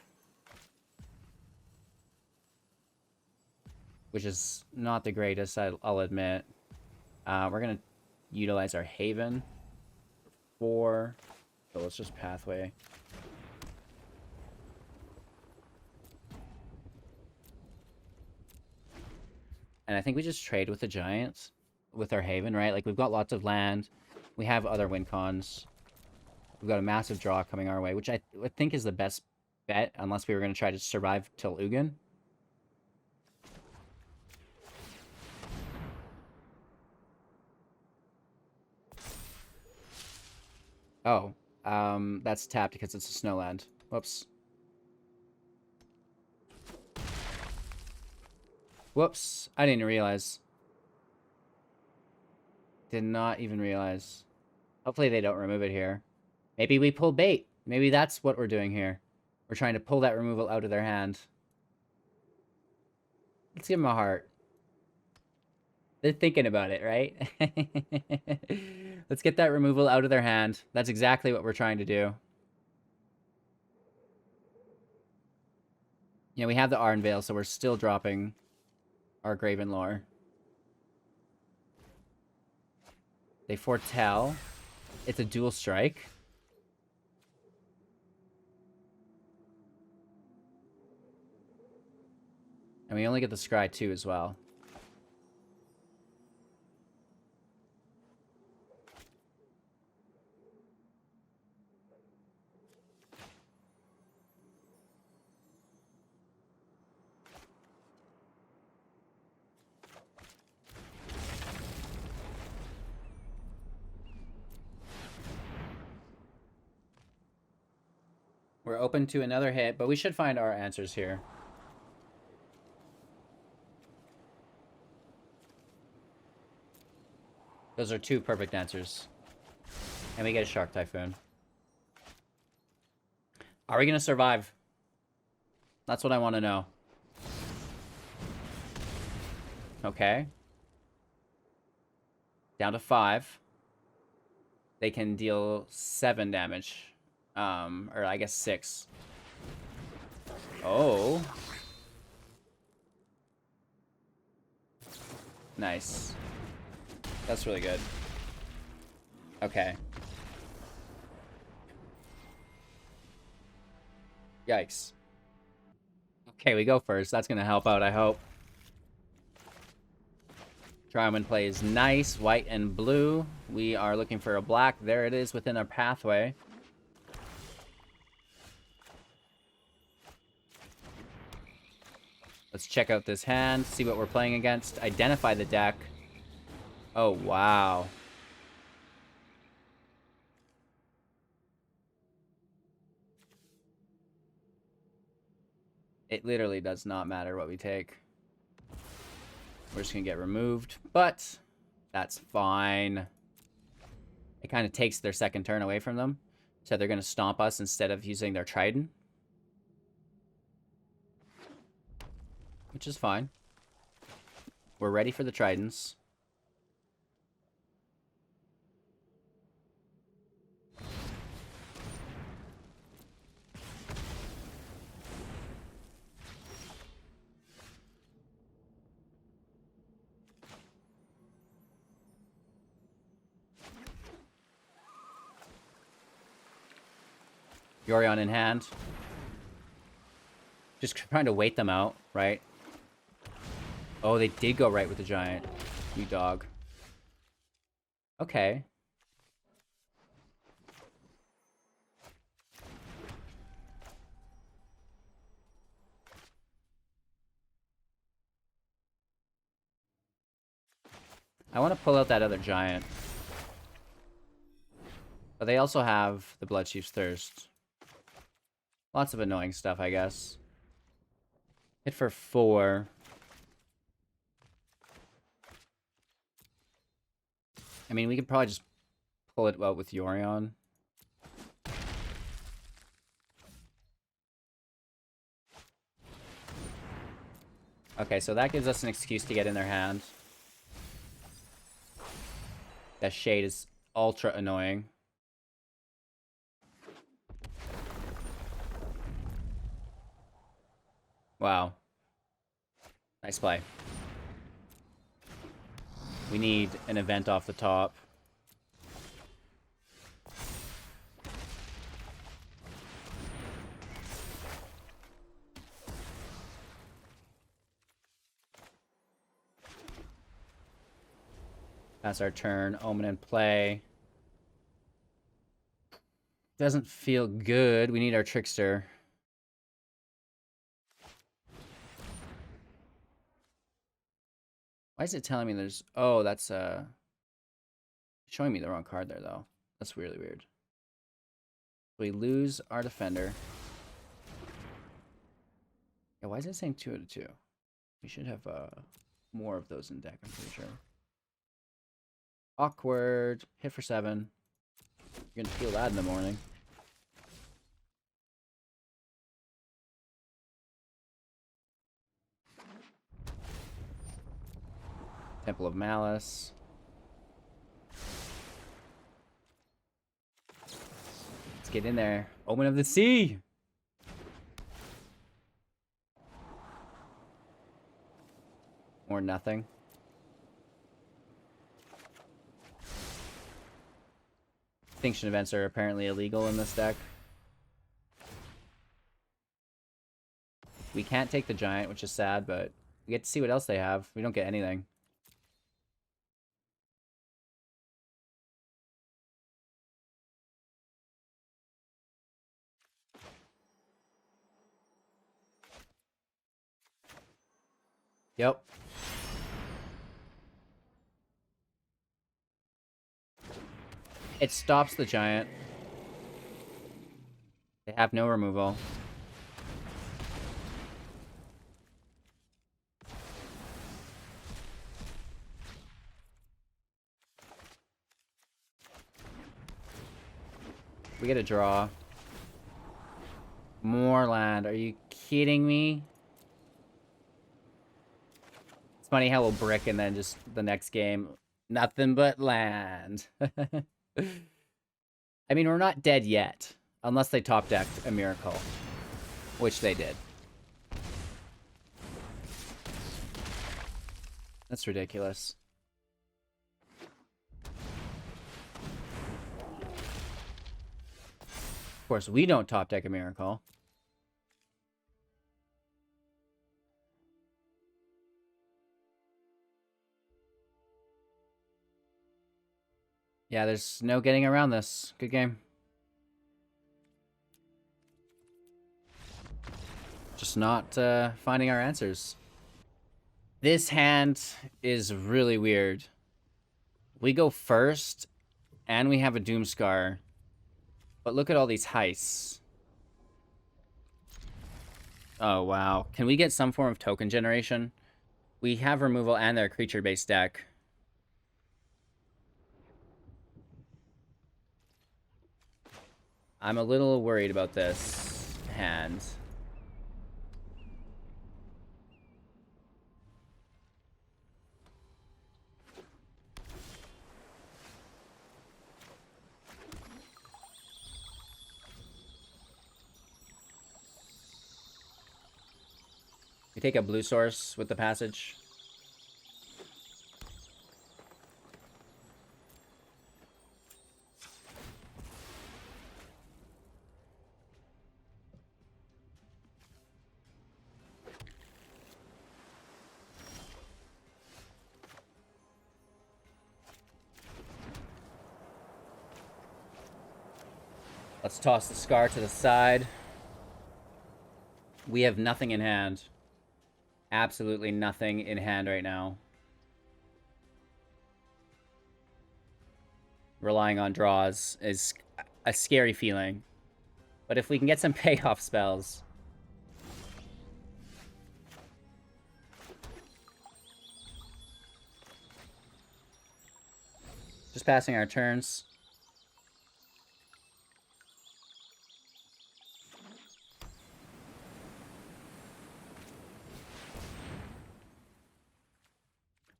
Which is not the greatest, I'll admit. We're going to utilize our Haven. 4. So let's just Pathway. And I think we just trade with the Giants. With our Haven, right? Like, we've got lots of land. We have other win cons. We've got a massive draw coming our way, which I think is the best bet, unless we were going to try to survive till Ugin. Oh, that's tapped because it's a snowland. Whoops. Whoops, I didn't realize. Did not even realize. Hopefully they don't remove it here. Maybe we pull bait. Maybe that's what we're doing here. We're trying to pull that removal out of their hand. Let's give them a heart. They're thinking about it, right? Let's get that removal out of their hand. That's exactly what we're trying to do. Yeah, we have the Arn Veil, so we're still dropping our Graven Lore. They foretell. It's a dual strike. And we only get the Scry 2 as well. We're open to another hit, but we should find our answers here. Those are 2 perfect answers. And we get a Shark Typhoon. Are we going to survive? That's what I want to know. Okay. Down to 5. They can deal 7 damage. Or I guess 6. Oh. Nice. That's really good. Okay. Yikes. Okay, we go first. That's gonna help out, I hope. Triumph plays nice, white and blue. We are looking for a black. There it is within our pathway. Let's check out this hand, see what we're playing against, identify the deck. Oh, wow. It literally does not matter what we take. We're just going to get removed, but that's fine. It kind of takes their second turn away from them. So they're going to stomp us instead of using their Trident. Which is fine. We're ready for the Tridents. Yorion in hand. Just trying to wait them out, right? Oh, they did go right with the giant. You dog. Okay. I want to pull out that other giant. But they also have the Blood Chief's Thirst. Lots of annoying stuff, I guess. Hit for 4. I mean, we could probably just pull it out with Yorion. Okay, so that gives us an excuse to get in their hand. That shade is ultra annoying. Wow. Nice play. We need an event off the top. That's our turn. Omen in play. Doesn't feel good. We need our Trickster. Why is it telling me there's... Oh, that's showing me the wrong card there, though. That's really weird. We lose our defender. Yeah, why is it saying 2 out of 2? We should have more of those in deck, I'm pretty sure. Awkward. Hit for 7. You're gonna feel that in the morning. Temple of Malice. Let's get in there. Omen of the Sea! Or nothing. Extinction events are apparently illegal in this deck. We can't take the giant, which is sad, but we get to see what else they have. We don't get anything. Yep. It stops the giant. They have no removal. We get a draw. More land. Are you kidding me? It's funny how we'll brick and then just the next game, nothing but land. I mean, we're not dead yet. Unless they top decked a miracle. Which they did. That's ridiculous. Of course, we don't top deck a miracle. Yeah, there's no getting around this. Good game. Just not finding our answers. This hand is really weird. We go first, and we have a Doomskar. But look at all these heists. Oh, wow. Can we get some form of token generation? We have removal and their creature-based deck. I'm a little worried about this hand. We take a blue source with the passage. Let's toss the Scar to the side. We have nothing in hand. Absolutely nothing in hand right now. Relying on draws is a scary feeling. But if we can get some payoff spells... Just passing our turns.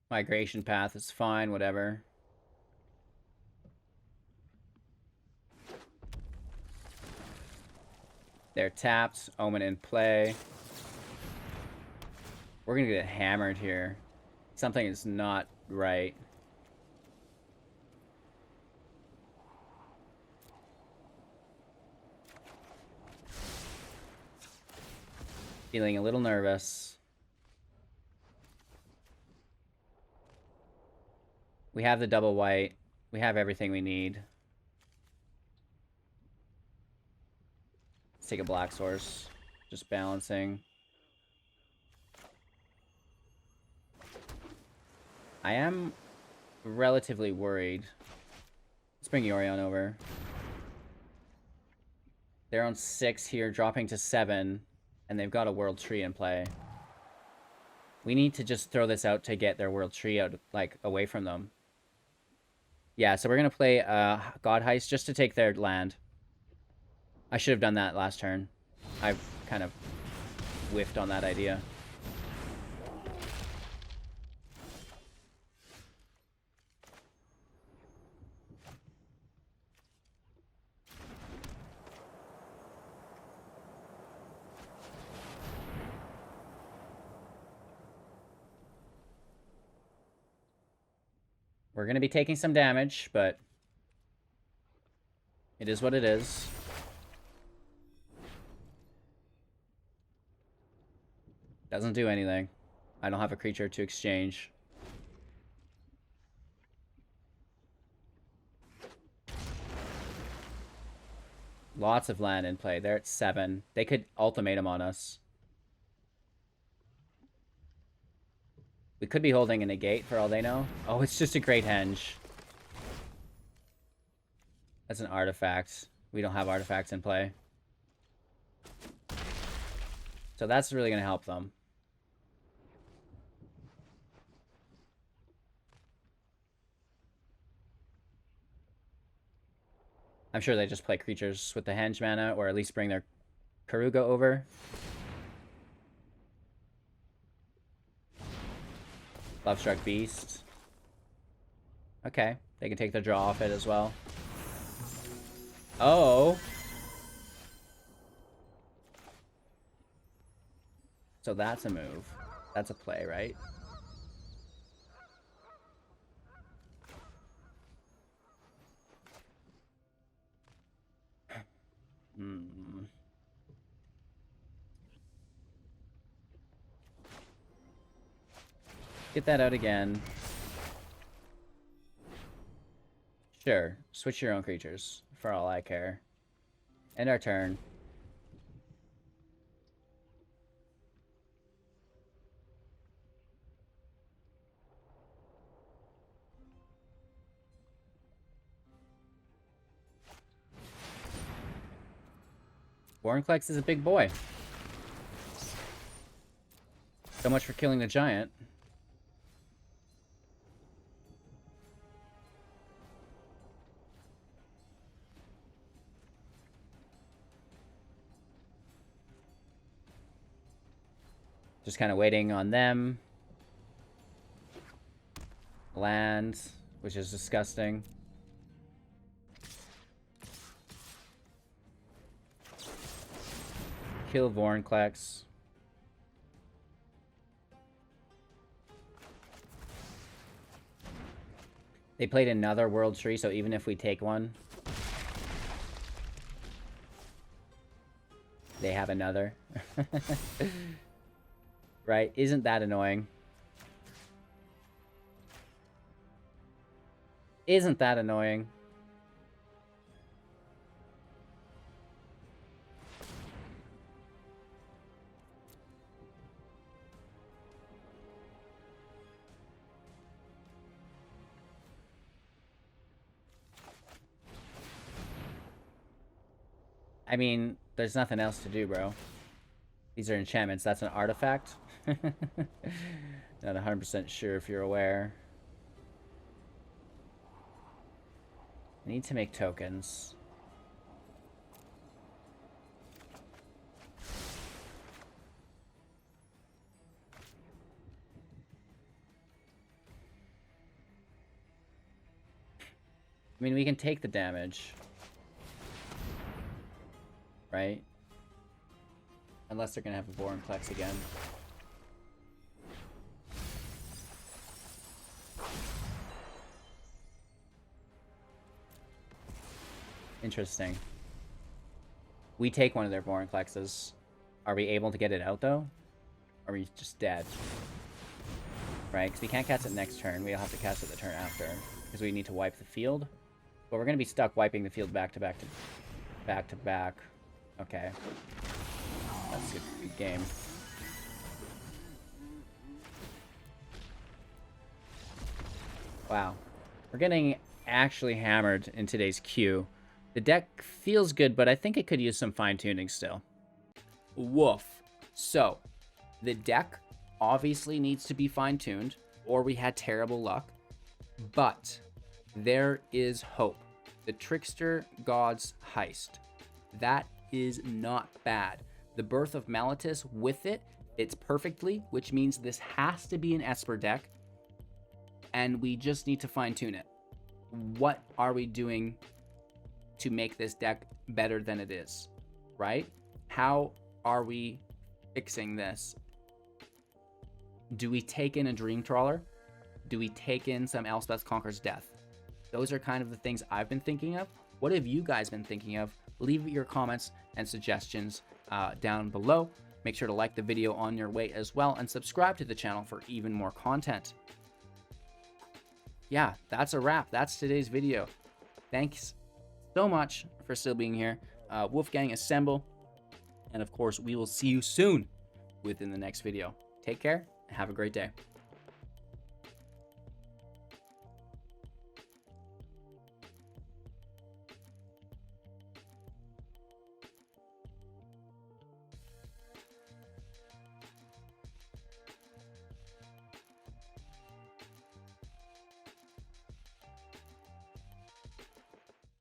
Migration path is fine, whatever. They're tapped. Omen in play. We're gonna get hammered here. Something is not right. Feeling a little nervous. We have the double white. We have everything we need. Let's take a black source. Just balancing. I am relatively worried. Let's bring Yorion over. They're on 6 here, dropping to 7. And they've got a World Tree in play. We need to just throw this out to get their World Tree out, like, away from them. Yeah, so we're going to play God Heist just to take their land. I should have done that last turn. I kind of whiffed on that idea. We're going to be taking some damage, but it is what it is. Doesn't do anything. I don't have a creature to exchange. Lots of land in play. They're at 7. They could ultimatum on us. We could be holding a negate for all they know. Oh, it's just a Great Henge. That's an artifact. We don't have artifacts in play. So that's really going to help them. I'm sure they just play creatures with the Henge mana, or at least bring their Karuga over. Lovestruck Beast. Okay, they can take their draw off it as well. Oh. So that's a move. That's a play, right? Get that out again. Sure. Switch your own creatures, for all I care. End our turn. Warrenclex is a big boy. So much for killing the giant. Just kind of waiting on them. Land, which is disgusting. Kill Vorinclex. They played another World Tree, so even if we take one, they have another. Right? Isn't that annoying? Isn't that annoying? I mean, there's nothing else to do, bro. These are enchantments. That's an artifact. Not 100% sure if you're aware. I need to make tokens. I mean, we can take the damage. Right? Unless they're gonna have a Vorinclex again. Interesting. We take one of their Vorinclexes. Are we able to get it out, though? Or are we just dead? Right? Because we can't cast it next turn. We'll have to cast it the turn after. Because we need to wipe the field. But we're going to be stuck wiping the field back to back to back to back. Okay. That's a good game. Wow. We're getting actually hammered in today's queue. The deck feels good, but I think it could use some fine-tuning still. Woof. So, the deck obviously needs to be fine-tuned, or we had terrible luck. But there is hope. The Trickster-God's Heist. That is not bad. The Birth of Meletis with it, it's perfectly, which means this has to be an Esper deck. And we just need to fine-tune it. What are we doing to make this deck better than it is, right? How are we fixing this? Do we take in a Dream Trawler? Do we take in some Elspeth Conquers Death? Those are kind of the things I've been thinking of. What have you guys been thinking of? Leave your comments and suggestions down below. Make sure to like the video on your way as well, and subscribe to the channel for even more content. Yeah, that's a wrap. That's today's video. Thanks so much for still being here. Wolfgang assemble. And of course, we will see you soon within the next video. Take care and have a great day.